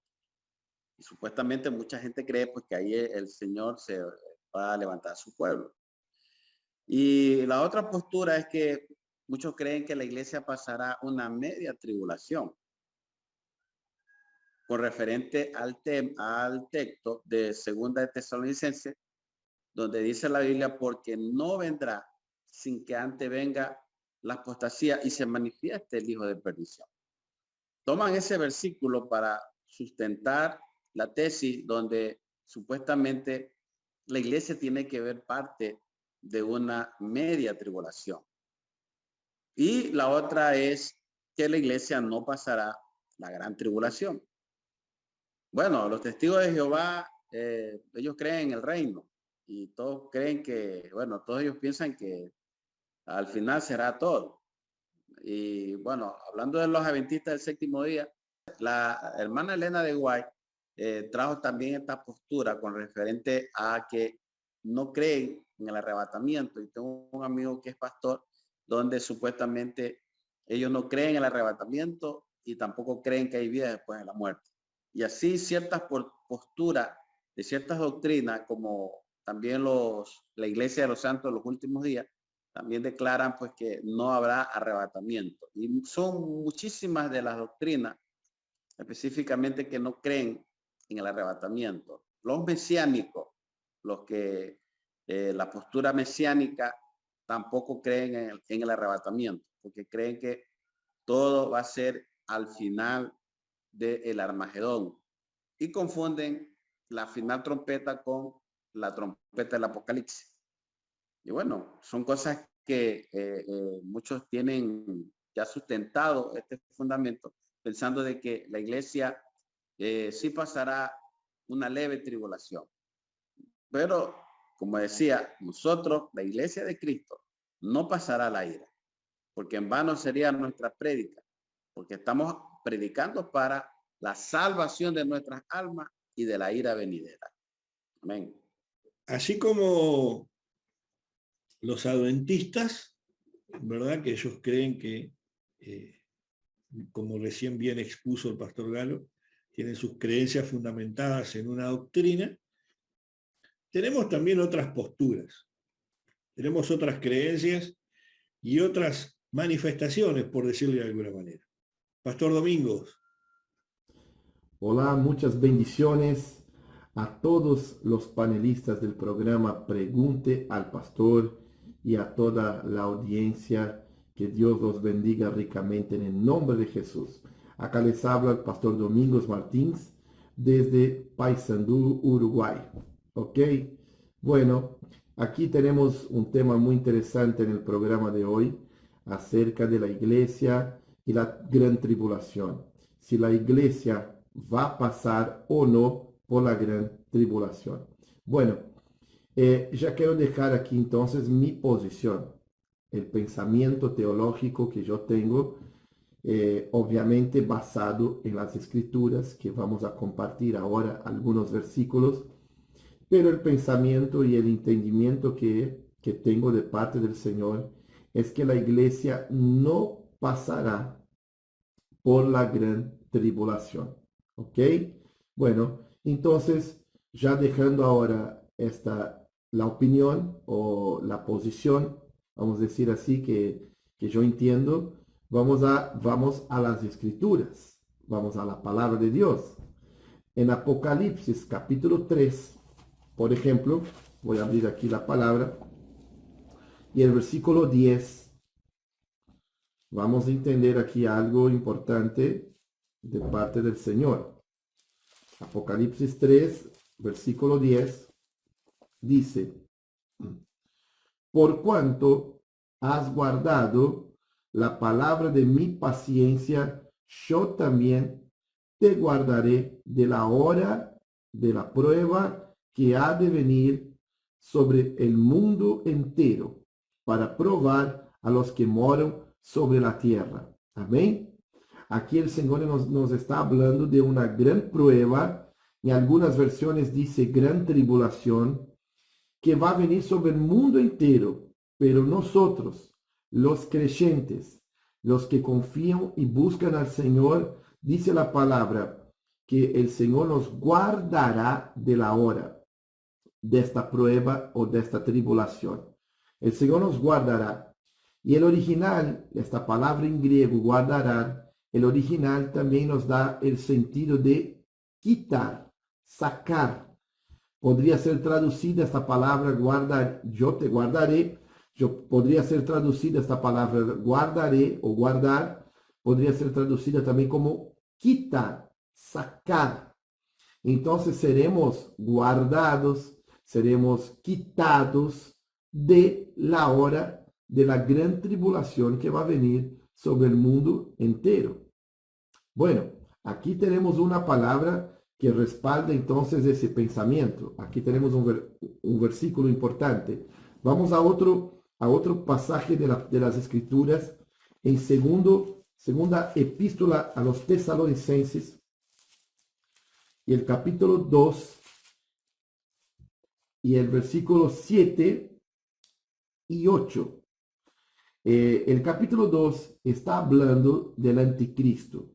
Y supuestamente mucha gente cree pues que ahí el Señor se va a levantar a su pueblo. Y la otra postura es que muchos creen que la iglesia pasará una media tribulación, con referente al texto de 2 de Tesalonicenses, donde dice la Biblia, porque no vendrá sin que antes venga la apostasía y se manifieste el hijo de perdición. Toman ese versículo para sustentar la tesis donde supuestamente la iglesia tiene que ver parte de una media tribulación. Y la otra es que la iglesia no pasará la gran tribulación. Bueno, los testigos de Jehová, ellos creen en el reino y todos creen que, bueno, todos ellos piensan que al final será todo. Y bueno, hablando de los adventistas del séptimo día, la hermana Elena de White trajo también esta postura con referente a que no creen en el arrebatamiento. Y tengo un amigo que es pastor, donde supuestamente ellos no creen en el arrebatamiento y tampoco creen que hay vida después de la muerte. Y así ciertas posturas de ciertas doctrinas, como también la Iglesia de los Santos de los últimos días, también declaran pues que no habrá arrebatamiento. Y son muchísimas de las doctrinas, específicamente, que no creen en el arrebatamiento. Los mesiánicos, los que la postura mesiánica, tampoco creen en el arrebatamiento, porque creen que todo va a ser al final del Armagedón y confunden la final trompeta con la trompeta del Apocalipsis. Y bueno, son cosas que muchos tienen ya sustentado este fundamento, pensando de que la iglesia sí pasará una leve tribulación. Pero, como decía, nosotros, la iglesia de Cristo, no pasará la ira, porque en vano sería nuestra prédica, porque estamos predicando para la salvación de nuestras almas y de la ira venidera. Amén. Así como los adventistas, ¿verdad? Que ellos creen que, como recién bien expuso el pastor Galo, tienen sus creencias fundamentadas en una doctrina. Tenemos también otras posturas, tenemos otras creencias y otras manifestaciones, por decirlo de alguna manera. Pastor Domingos. Hola, muchas bendiciones a todos los panelistas del programa Pregunte al Pastor y a toda la audiencia. Que Dios los bendiga ricamente en el nombre de Jesús. Acá les habla el Pastor Domingos Martins desde Paysandú, Uruguay. ¿Ok? Bueno, aquí tenemos un tema muy interesante en el programa de hoy acerca de la iglesia y la gran tribulación. Si la iglesia va a pasar o no por la gran tribulación. Bueno, ya quiero dejar aquí entonces mi posición, el pensamiento teológico que yo tengo, obviamente basado en las escrituras, que vamos a compartir ahora algunos versículos, pero el pensamiento y el entendimiento que tengo de parte del Señor es que la iglesia no pasará por la gran tribulación. ¿Ok? Bueno, entonces, ya dejando ahora la opinión o la posición, vamos a decir así, que yo entiendo, Vamos a las escrituras, vamos a la palabra de Dios. En Apocalipsis capítulo 3, por ejemplo, voy a abrir aquí la palabra, y el versículo 10, vamos a entender aquí algo importante de parte del Señor. Apocalipsis 3, versículo 10, dice, por cuanto has guardado la palabra de mi paciencia, yo también te guardaré de la hora de la prueba que ha de venir sobre el mundo entero, para probar a los que moran sobre la tierra. Amén. Aquí el Señor nos está hablando de una gran prueba, en algunas versiones dice gran tribulación, que va a venir sobre el mundo entero, pero nosotros, los creyentes, los que confían y buscan al Señor, dice la palabra, que el Señor nos guardará de la hora de esta prueba o de esta tribulación. El Señor nos guardará. Y el original, esta palabra en griego, guardará, el original también nos da el sentido de quitar, sacar. Podría ser traducida esta palabra guardar, yo te guardaré. Podría ser traducida esta palabra guardaré o guardar. Podría ser traducida también como quitar, sacar. Entonces seremos guardados, seremos quitados de la hora de la gran tribulación que va a venir sobre el mundo entero. Bueno, aquí tenemos una palabra que respalda entonces ese pensamiento. Aquí tenemos un versículo importante. Vamos a otro pasaje de las Escrituras, en segunda epístola a los Tesalonicenses, y el capítulo 2, y el versículo 7 y 8. El capítulo 2 está hablando del anticristo,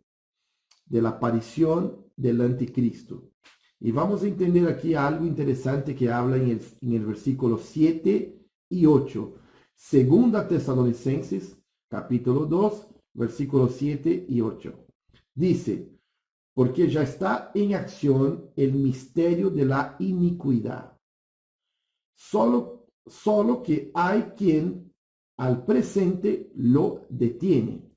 de la aparición del anticristo. Y vamos a entender aquí algo interesante que habla en el versículo 7 y 8. Segunda Tesalonicenses, capítulo 2, versículos 7 y 8. Dice, porque ya está en acción el misterio de la iniquidad. Solo que hay quien al presente lo detiene,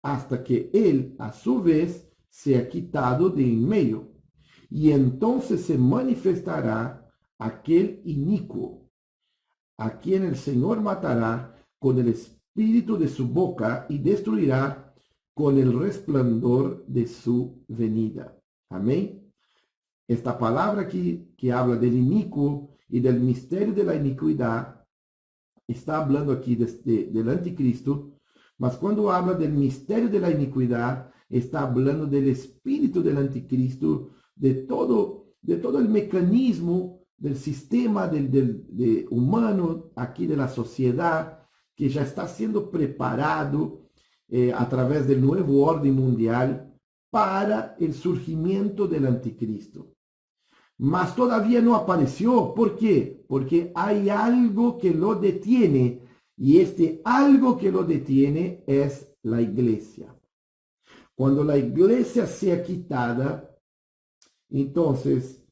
hasta que él a su vez sea quitado de en medio, y entonces se manifestará aquel inicuo, a quien el Señor matará con el espíritu de su boca y destruirá con el resplandor de su venida. Amén. Esta palabra aquí que habla del inicuo y del misterio de la iniquidad, está hablando aquí del anticristo, mas cuando habla del misterio de la iniquidad, está hablando del espíritu del anticristo, de todo el mecanismo del sistema humano aquí de la sociedad, que ya está siendo preparado a través del nuevo orden mundial para el surgimiento del anticristo. Mas todavía no apareció. ¿Por qué? Porque hay algo que lo detiene, y este algo que lo detiene es la iglesia. Cuando la iglesia sea quitada, entonces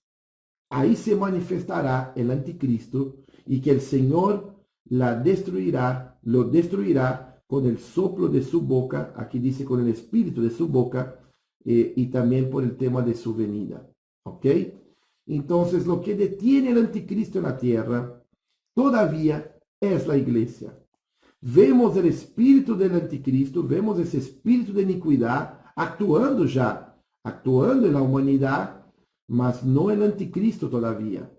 ahí se manifestará el anticristo, y que el Señor lo destruirá con el soplo de su boca, aquí dice con el espíritu de su boca, y también por el tema de su venida. ¿Ok? Entonces lo que detiene el anticristo en la tierra todavía es la iglesia. Vemos el espíritu del anticristo, vemos ese espíritu de iniquidad actuando en la humanidad, mas no el anticristo todavía,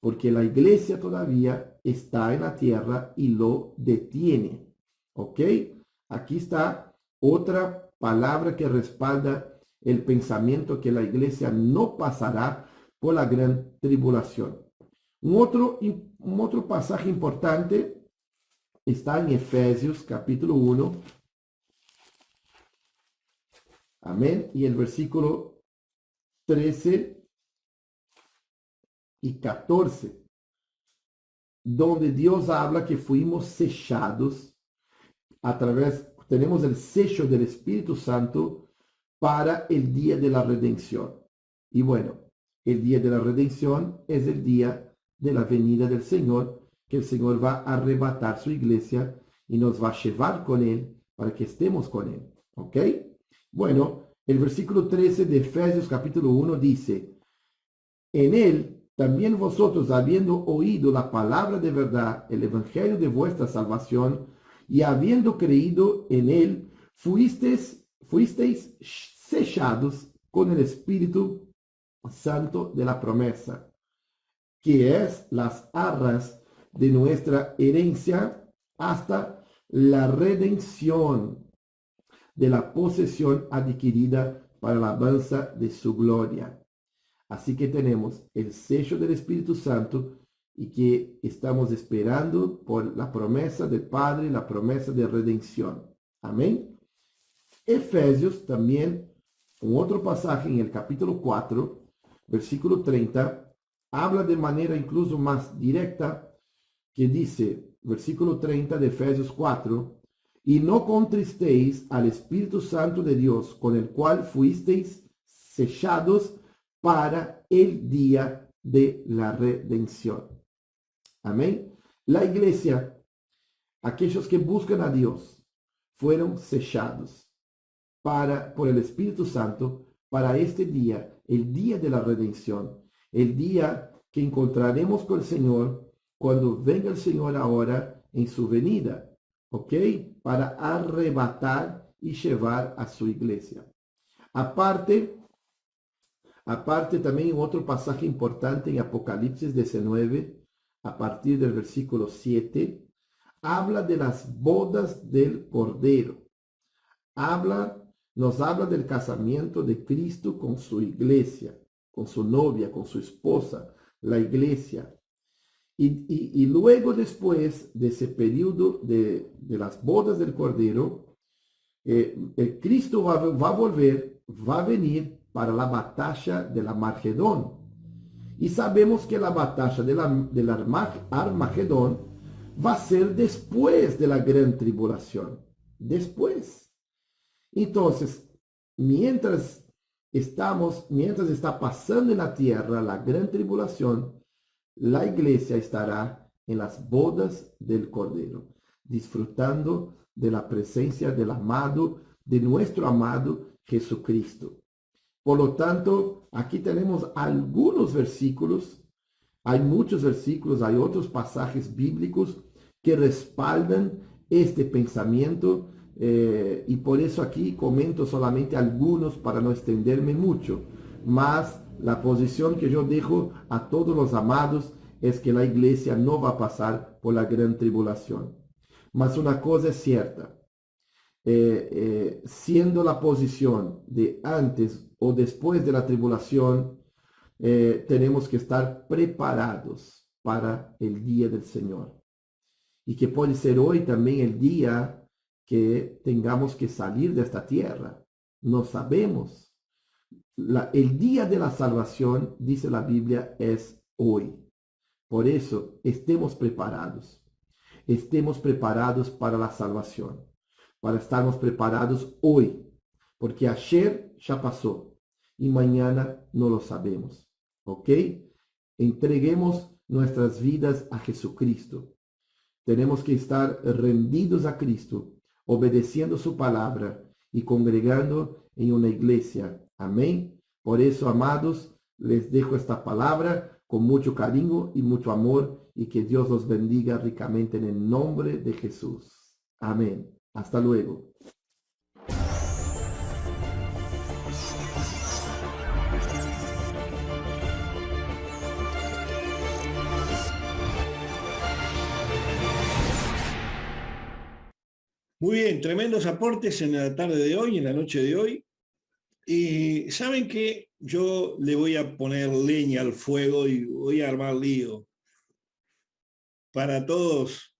porque la iglesia todavía está en la tierra y lo detiene. ¿Ok? Aquí está otra palabra que respalda el pensamiento que la iglesia no pasará por la gran tribulación. Un otro pasaje importante está en Efesios capítulo 1. Amén. Y el versículo 13 y 14, donde Dios habla que fuimos sellados a través, tenemos el sello del Espíritu Santo para el día de la redención. Y bueno, el día de la redención es el día de la venida del Señor, que el Señor va a arrebatar su iglesia y nos va a llevar con Él para que estemos con Él. ¿Ok? Bueno, el versículo 13 de Efesios capítulo 1 dice, en Él también vosotros, habiendo oído la palabra de verdad, el evangelio de vuestra salvación, y habiendo creído en Él, fuisteis sellados con el Espíritu Santo de la promesa, que es las arras de nuestra herencia hasta la redención de la posesión adquirida para la alabanza de su gloria. Así que tenemos el sello del Espíritu Santo y que estamos esperando por la promesa del Padre, la promesa de redención. Amén. Efesios también, un otro pasaje en el capítulo 4, versículo 30, habla de manera incluso más directa, que dice, versículo 30 de Efesios 4, y no contristéis al Espíritu Santo de Dios, con el cual fuisteis sellados para el día de la redención. Amén. La iglesia, aquellos que buscan a Dios, fueron sellados por el Espíritu Santo para este día, el día de la redención, el día que encontraremos con el Señor cuando venga el Señor ahora en su venida, ¿ok? Para arrebatar y llevar a su iglesia. Aparte también otro pasaje importante en Apocalipsis 19, a partir del versículo 7, habla de las bodas del Cordero. Nos habla del casamiento de Cristo con su iglesia, con su novia, con su esposa, la iglesia. Y luego, después de ese periodo de las bodas del Cordero, el Cristo va a volver, va a venir para la batalla del Armagedón. Y sabemos que la batalla del Armagedón va a ser después de la gran tribulación. Después. Entonces, mientras está pasando en la tierra la gran tribulación, la iglesia estará en las bodas del Cordero, disfrutando de la presencia del amado, de nuestro amado Jesucristo. Por lo tanto, aquí tenemos algunos versículos, hay muchos versículos, hay otros pasajes bíblicos que respaldan este pensamiento, y por eso aquí comento solamente algunos para no extenderme mucho, mas la posición que yo dejo a todos los amados es que la iglesia no va a pasar por la gran tribulación. Mas una cosa es cierta, siendo la posición de antes o después de la tribulación, tenemos que estar preparados para el día del Señor. Y que puede ser hoy también el día que tengamos que salir de esta tierra. No sabemos. El día de la salvación, dice la Biblia, es hoy. Por eso, estemos preparados. Estemos preparados para la salvación. Para estarnos preparados hoy. Porque ayer ya pasó y mañana no lo sabemos. ¿Ok? Entreguemos nuestras vidas a Jesucristo. Tenemos que estar rendidos a Cristo, obedeciendo su palabra y congregando en una iglesia. Amén. Por eso, amados, les dejo esta palabra con mucho cariño y mucho amor, y que Dios los bendiga ricamente en el nombre de Jesús. Amén. Hasta luego. Muy bien, tremendos aportes en la tarde de hoy, en la noche de hoy. Y saben que yo le voy a poner leña al fuego y voy a armar lío para todos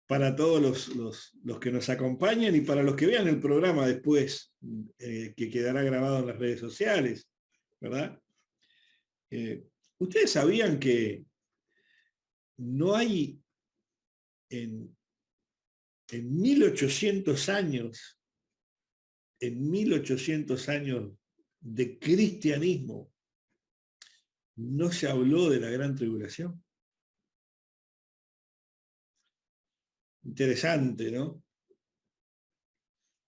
los que nos acompañan y para los que vean el programa después, que quedará grabado en las redes sociales, ¿verdad? ¿Ustedes sabían que no hay en 1800 años, en 1800 años de cristianismo, no se habló de la gran tribulación. Interesante, ¿no?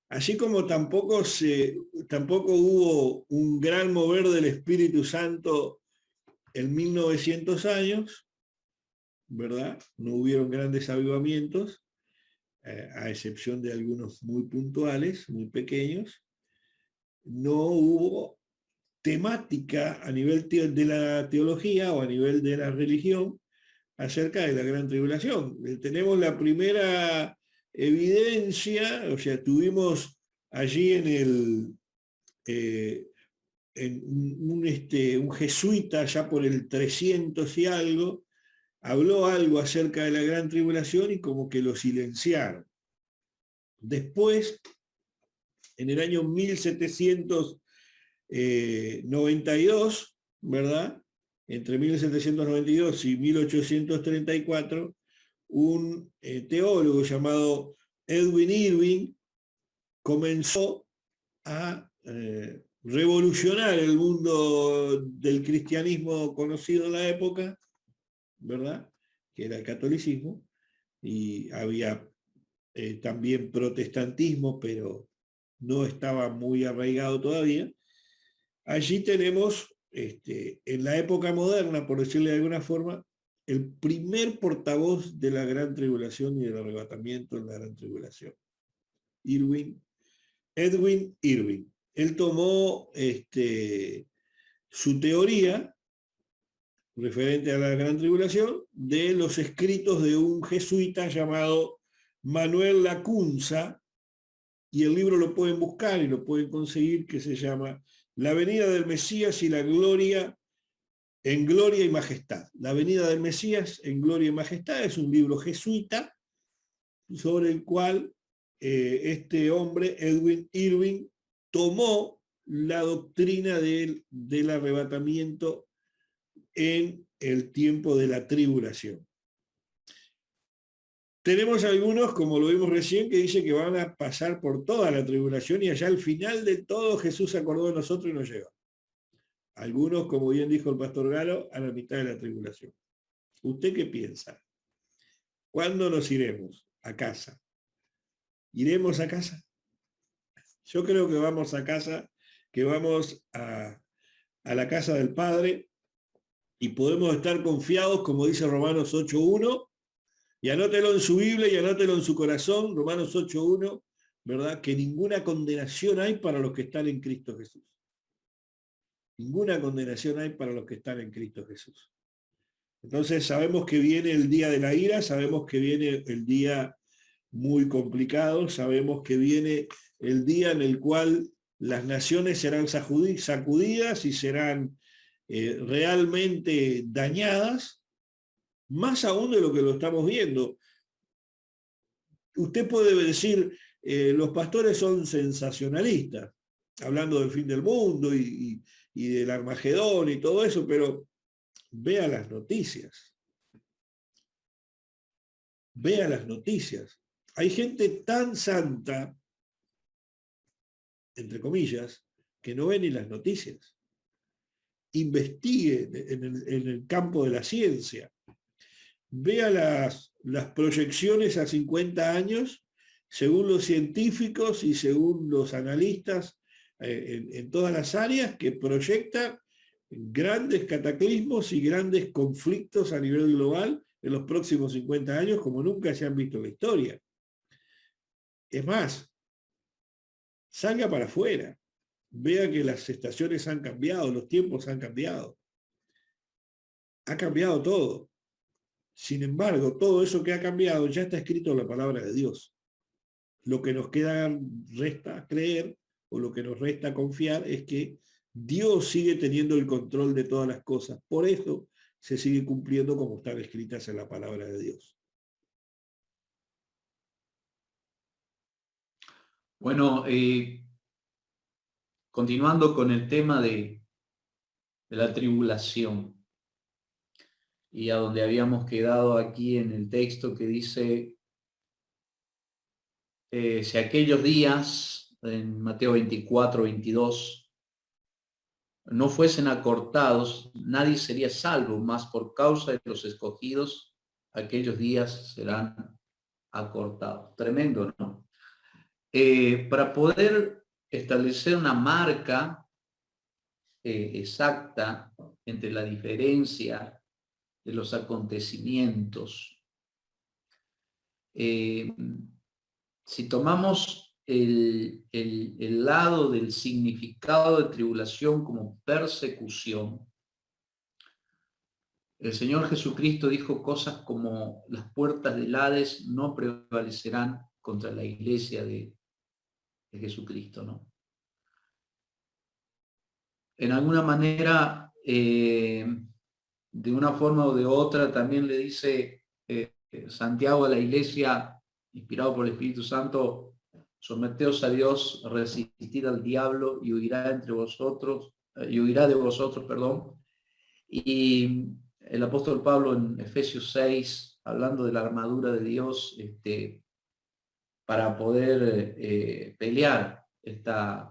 Así como tampoco hubo un gran mover del Espíritu Santo en 1900 años, ¿verdad? No hubieron grandes avivamientos, a excepción de algunos muy puntuales, muy pequeños. No hubo temática a nivel de la teología o a nivel de la religión acerca de la gran tribulación. Tenemos la primera evidencia, o sea, tuvimos allí en un jesuita ya por el 300 y algo, habló algo acerca de la gran tribulación y como que lo silenciaron. Después, en el año 1792, ¿verdad? Entre 1792 y 1834, un teólogo llamado Edwin Irving comenzó a revolucionar el mundo del cristianismo conocido en la época, ¿verdad? Que era el catolicismo, y había también protestantismo, pero no estaba muy arraigado todavía. Allí tenemos, en la época moderna, por decirle de alguna forma, el primer portavoz de la gran tribulación y del arrebatamiento en la gran tribulación. Edwin Irving. Él tomó su teoría referente a la gran tribulación de los escritos de un jesuita llamado Manuel Lacunza, y el libro lo pueden buscar y lo pueden conseguir, que se llama La venida del Mesías y la gloria en gloria y majestad. La venida del Mesías en gloria y majestad es un libro jesuita sobre el cual este hombre, Edwin Irving, tomó la doctrina del arrebatamiento en el tiempo de la tribulación. Tenemos algunos, como lo vimos recién, que dicen que van a pasar por toda la tribulación y allá al final de todo Jesús se acordó de nosotros y nos lleva. Algunos, como bien dijo el pastor Galo, a la mitad de la tribulación. ¿Usted qué piensa? ¿Cuándo nos iremos a casa? ¿Iremos a casa? Yo creo que vamos a casa, que vamos a la casa del Padre y podemos estar confiados, como dice Romanos 8.1, y anótelo en su Biblia y anótelo en su corazón, Romanos 8.1, ¿verdad? Que ninguna condenación hay para los que están en Cristo Jesús. Ninguna condenación hay para los que están en Cristo Jesús. Entonces sabemos que viene el día de la ira, sabemos que viene el día muy complicado, sabemos que viene el día en el cual las naciones serán sacudidas y serán realmente dañadas, más aún de lo que lo estamos viendo. Usted puede decir, los pastores son sensacionalistas, hablando del fin del mundo y del Armagedón y todo eso, pero vea las noticias. Vea las noticias. Hay gente tan santa, entre comillas, que no ve ni las noticias. Investigue en el campo de la ciencia. Vea las proyecciones a 50 años, según los científicos y según los analistas en todas las áreas, que proyectan grandes cataclismos y grandes conflictos a nivel global en los próximos 50 años como nunca se han visto en la historia. Es más, salga para afuera, vea que las estaciones han cambiado, los tiempos han cambiado. Ha cambiado todo. Sin embargo, todo eso que ha cambiado ya está escrito en la palabra de Dios. Lo que nos resta creer, o lo que nos resta confiar, es que Dios sigue teniendo el control de todas las cosas. Por eso se sigue cumpliendo como están escritas en la palabra de Dios. Bueno, continuando con el tema de la tribulación, y a donde habíamos quedado aquí en el texto que dice si aquellos días, en Mateo 24, 22, no fuesen acortados, nadie sería salvo, mas por causa de los escogidos, aquellos días serán acortados. Tremendo, ¿no? Para poder establecer una marca exacta entre la diferencia de los acontecimientos, si tomamos el lado del significado de tribulación como persecución, el Señor Jesucristo dijo cosas como: las puertas del Hades no prevalecerán contra la iglesia de Jesucristo, ¿no? En alguna manera, de una forma o de otra, también le dice Santiago a la iglesia, inspirado por el Espíritu Santo: someteos a Dios, resistid al diablo y huirá entre vosotros, y huirá de vosotros, perdón. Y el apóstol Pablo en Efesios 6, hablando de la armadura de Dios, para poder pelear estas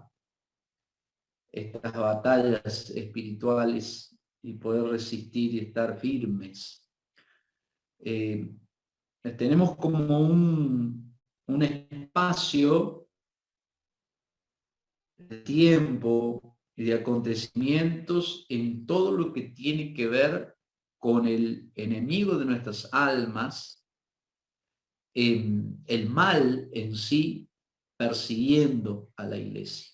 batallas espirituales y poder resistir y estar firmes. Tenemos como un espacio de tiempo y de acontecimientos en todo lo que tiene que ver con el enemigo de nuestras almas, el mal en sí, persiguiendo a la iglesia.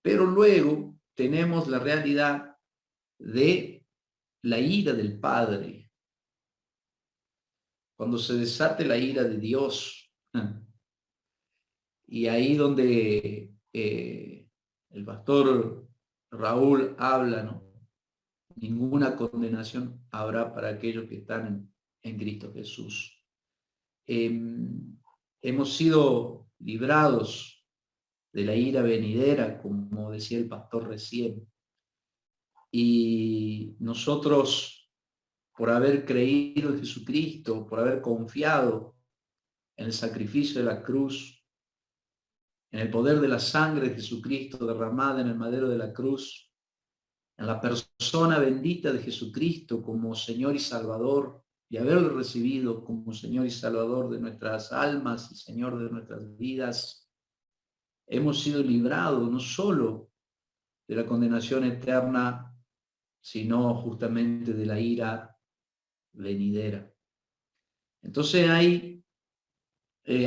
Pero luego tenemos la realidad de la ira del Padre. Cuando se desate la ira de Dios, y ahí donde el pastor Raúl habla, ¿no? Ninguna condenación habrá para aquellos que están en Cristo Jesús. Hemos sido librados de la ira venidera, como decía el pastor recién, y nosotros, por haber creído en Jesucristo, por haber confiado en el sacrificio de la cruz, en el poder de la sangre de Jesucristo derramada en el madero de la cruz, en la persona bendita de Jesucristo como Señor y Salvador, y haberlo recibido como Señor y Salvador de nuestras almas y Señor de nuestras vidas, hemos sido librados no solo de la condenación eterna, sino justamente de la ira venidera. Entonces hay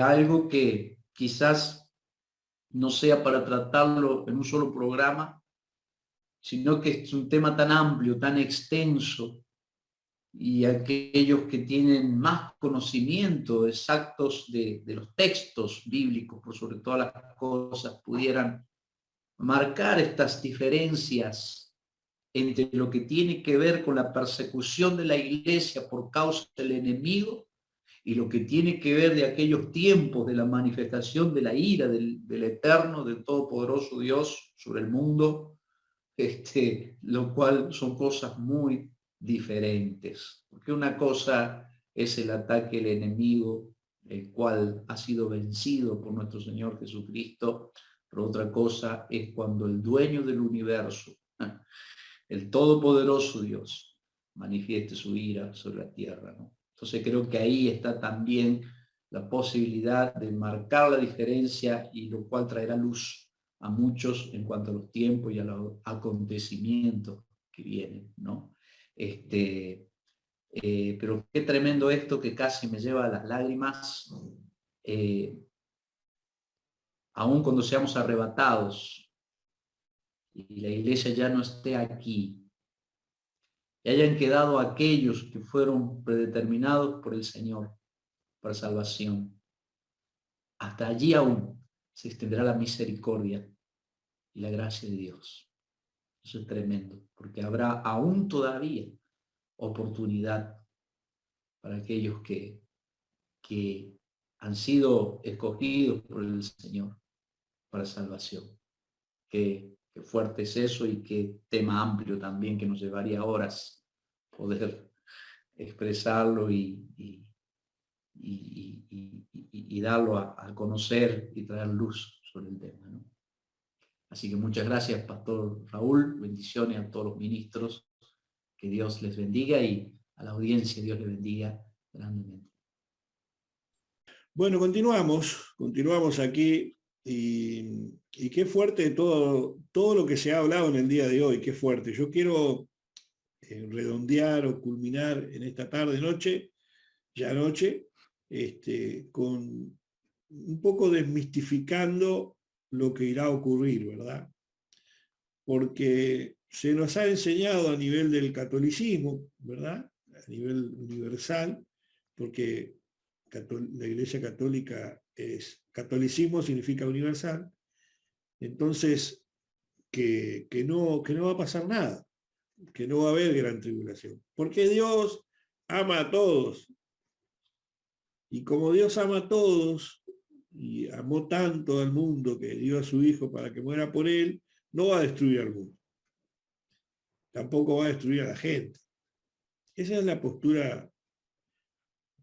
algo que quizás no sea para tratarlo en un solo programa, sino que es un tema tan amplio, tan extenso, y aquellos que tienen más conocimiento exactos de los textos bíblicos, por sobre todas las cosas, pudieran marcar estas diferencias entre lo que tiene que ver con la persecución de la iglesia por causa del enemigo y lo que tiene que ver de aquellos tiempos de la manifestación de la ira del eterno, del todopoderoso Dios sobre el mundo, lo cual son cosas muy diferentes. Porque una cosa es el ataque del enemigo, el cual ha sido vencido por nuestro Señor Jesucristo, pero otra cosa es cuando el dueño del universo, el todopoderoso Dios, manifieste su ira sobre la tierra, ¿no? Entonces creo que ahí está también la posibilidad de marcar la diferencia, y lo cual traerá luz a muchos en cuanto a los tiempos y a los acontecimientos que vienen, ¿no? Pero qué tremendo esto, que casi me lleva a las lágrimas, aun cuando seamos arrebatados y la iglesia ya no esté aquí, y hayan quedado aquellos que fueron predeterminados por el Señor para salvación. Hasta allí aún se extenderá la misericordia y la gracia de Dios. Eso es tremendo, porque habrá aún todavía oportunidad para aquellos que han sido escogidos por el Señor para salvación. Qué fuerte es eso, y qué tema amplio también, que nos llevaría horas poder expresarlo y y darlo a conocer y traer luz sobre el tema, ¿no? Así que muchas gracias, Pastor Raúl. Bendiciones a todos los ministros. Que Dios les bendiga y a la audiencia Dios les bendiga grandemente. Bueno, continuamos aquí y qué fuerte todo lo que se ha hablado en el día de hoy, qué fuerte. Yo quiero redondear o culminar en esta tarde-noche, ya noche, con un poco desmistificando lo que irá a ocurrir, ¿verdad? Porque se nos ha enseñado a nivel del catolicismo, ¿verdad? A nivel universal, porque la Iglesia Católica catolicismo significa universal, entonces que no va a pasar nada, que no va a haber gran tribulación, porque Dios ama a todos, y como Dios ama a todos, y amó tanto al mundo que dio a su Hijo para que muera por él, no va a destruir al mundo, tampoco va a destruir a la gente. Esa es la postura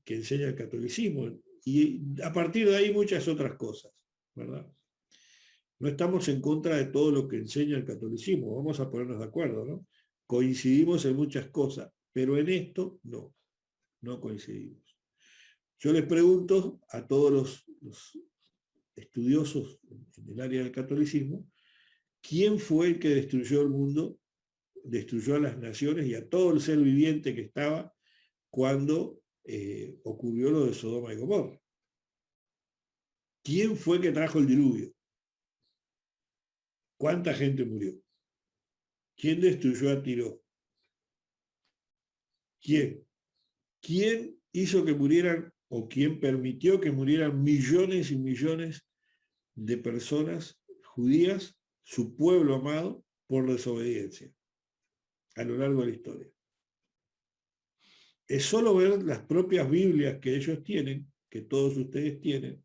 que enseña el catolicismo, y a partir de ahí muchas otras cosas, ¿verdad? No estamos en contra de todo lo que enseña el catolicismo, vamos a ponernos de acuerdo, ¿no? Coincidimos en muchas cosas, pero en esto no coincidimos. Yo les pregunto a todos los estudiosos en el área del catolicismo, ¿quién fue el que destruyó el mundo, destruyó a las naciones y a todo el ser viviente que estaba cuando ocurrió lo de Sodoma y Gomorra? ¿Quién fue que trajo el diluvio? ¿Cuánta gente murió? ¿Quién destruyó a Tiro? ¿Quién? ¿Quién hizo que murieran o quién permitió que murieran millones y millones de personas judías, su pueblo amado, por desobediencia a lo largo de la historia? Es solo ver las propias Biblias que ellos tienen, que todos ustedes tienen,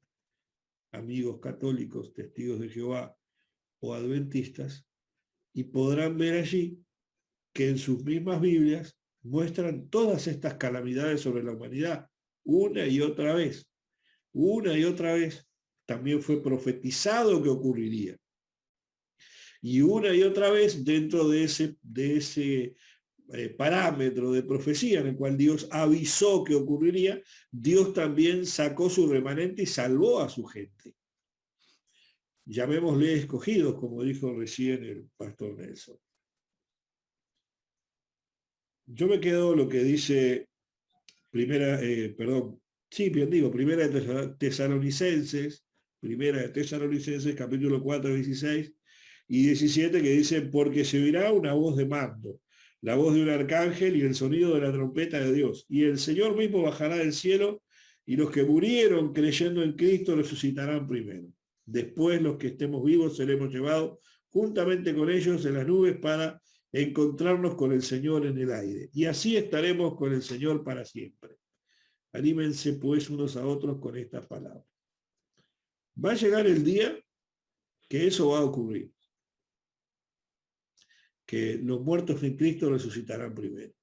amigos católicos, testigos de Jehová o adventistas, y podrán ver allí que en sus mismas Biblias muestran todas estas calamidades sobre la humanidad, una y otra vez. Una y otra vez también fue profetizado que ocurriría. Y una y otra vez dentro de ese parámetro de profecía en el cual Dios avisó que ocurriría, Dios también sacó su remanente y salvó a su gente. Llamémosle escogidos, como dijo recién el pastor Nelson. Yo me quedo lo que dice primera de Tesalonicenses, capítulo 4, 16 y 17, que dice, porque se oirá una voz de mando, la voz de un arcángel y el sonido de la trompeta de Dios. Y el Señor mismo bajará del cielo y los que murieron creyendo en Cristo resucitarán primero. Después los que estemos vivos seremos llevados juntamente con ellos en las nubes para encontrarnos con el Señor en el aire. Y así estaremos con el Señor para siempre. Anímense pues unos a otros con esta palabra. Va a llegar el día que eso va a ocurrir. Que los muertos en Cristo resucitarán primero.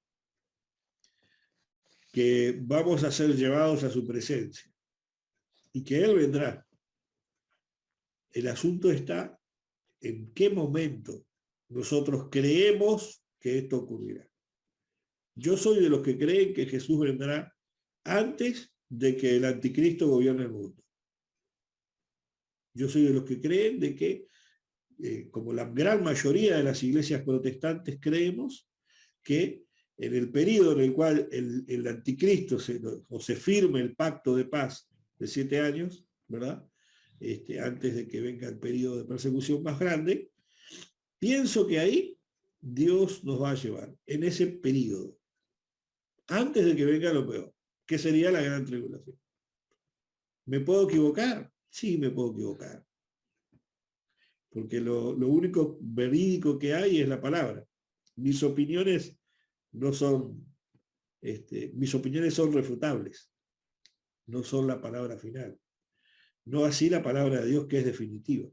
Que vamos a ser llevados a su presencia. Y que Él vendrá. El asunto está en qué momento nosotros creemos que esto ocurrirá. Yo soy de los que creen que Jesús vendrá antes de que el anticristo gobierne el mundo. Yo soy de los que creen de que, como la gran mayoría de las iglesias protestantes creemos, que en el periodo en el cual el anticristo se firme el pacto de paz de 7 años, ¿verdad? Antes de que venga el periodo de persecución más grande, pienso que ahí Dios nos va a llevar, en ese periodo, antes de que venga lo peor, que sería la gran tribulación. ¿Me puedo equivocar? Sí, me puedo equivocar. Porque lo único verídico que hay es la palabra. Mis opiniones no son, mis opiniones son refutables, no son la palabra final. No así la palabra de Dios, que es definitiva.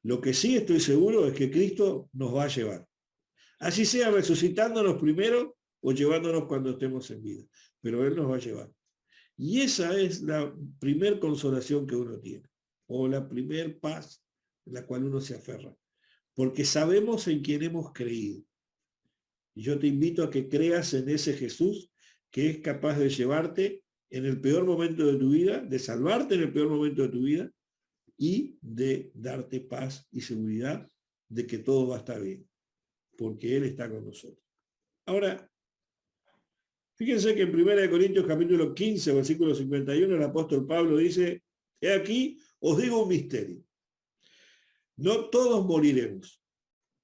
Lo que sí estoy seguro es que Cristo nos va a llevar. Así sea resucitándonos primero o llevándonos cuando estemos en vida. Pero Él nos va a llevar. Y esa es la primer consolación que uno tiene, o la primer paz en la cual uno se aferra, porque sabemos en quién hemos creído. Y yo te invito a que creas en ese Jesús que es capaz de llevarte en el peor momento de tu vida, de salvarte en el peor momento de tu vida y de darte paz y seguridad de que todo va a estar bien, porque Él está con nosotros. Ahora, fíjense que en 1 Corintios capítulo 15, versículo 51, el apóstol Pablo dice, he aquí, os digo un misterio. No todos moriremos,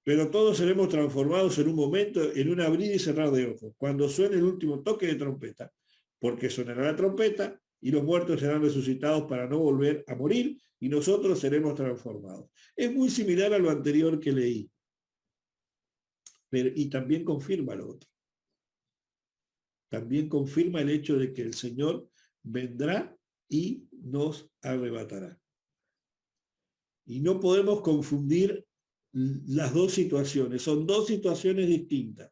pero todos seremos transformados en un momento, en un abrir y cerrar de ojos, cuando suene el último toque de trompeta, porque sonará la trompeta y los muertos serán resucitados para no volver a morir y nosotros seremos transformados. Es muy similar a lo anterior que leí, pero, y también confirma lo otro. También confirma el hecho de que el Señor vendrá y nos arrebatará. Y no podemos confundir las dos situaciones. Son dos situaciones distintas.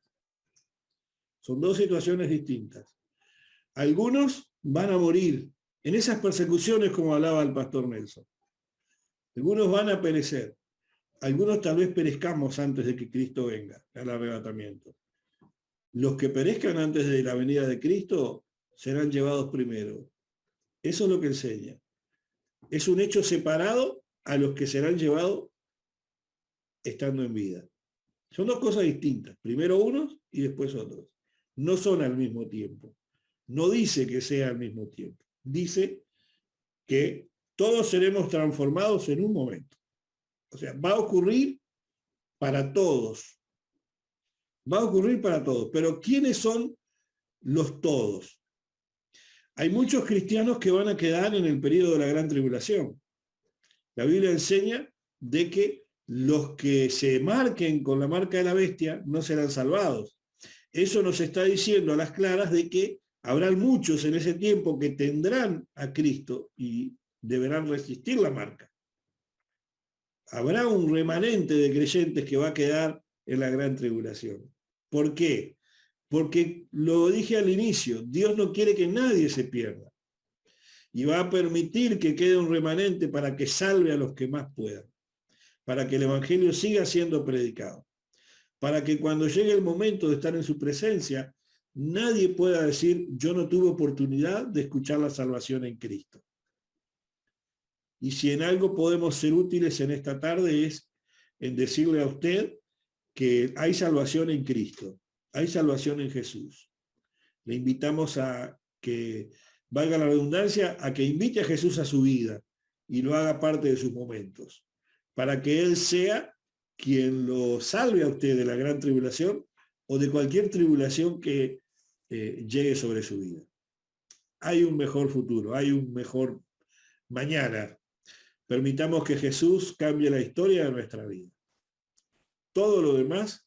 Son dos situaciones distintas. Algunos van a morir en esas persecuciones como hablaba el pastor Nelson. Algunos van a perecer. Algunos tal vez perezcamos antes de que Cristo venga al arrebatamiento. Los que perezcan antes de la venida de Cristo serán llevados primero. Eso es lo que enseña. Es un hecho separado a los que serán llevados estando en vida. Son dos cosas distintas. Primero unos y después otros. No son al mismo tiempo. No dice que sea al mismo tiempo. Dice que todos seremos transformados en un momento. O sea, va a ocurrir para todos. Va a ocurrir para todos. Pero ¿quiénes son los todos? Hay muchos cristianos que van a quedar en el periodo de la gran tribulación. La Biblia enseña de que los que se marquen con la marca de la bestia no serán salvados. Eso nos está diciendo a las claras de que habrán muchos en ese tiempo que tendrán a Cristo y deberán resistir la marca. Habrá un remanente de creyentes que va a quedar en la gran tribulación. ¿Por qué? Porque lo dije al inicio, Dios no quiere que nadie se pierda. Y va a permitir que quede un remanente para que salve a los que más puedan. Para que el Evangelio siga siendo predicado. Para que cuando llegue el momento de estar en su presencia, nadie pueda decir, yo no tuve oportunidad de escuchar la salvación en Cristo. Y si en algo podemos ser útiles en esta tarde es en decirle a usted que hay salvación en Cristo, hay salvación en Jesús. Le invitamos a que, valga la redundancia, a que invite a Jesús a su vida y lo haga parte de sus momentos, para que Él sea quien lo salve a usted de la gran tribulación o de cualquier tribulación que llegue sobre su vida. Hay un mejor futuro, hay un mejor mañana. Permitamos que Jesús cambie la historia de nuestra vida. Todo lo demás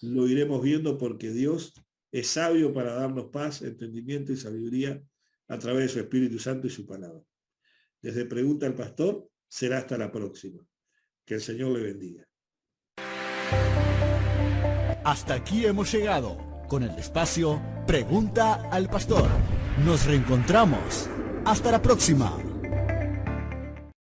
lo iremos viendo porque Dios es sabio para darnos paz, entendimiento y sabiduría a través de su Espíritu Santo y su palabra. Desde Pregunta al Pastor, será hasta la próxima. Que el Señor le bendiga. Hasta aquí hemos llegado con el espacio Pregunta al Pastor. Nos reencontramos. Hasta la próxima.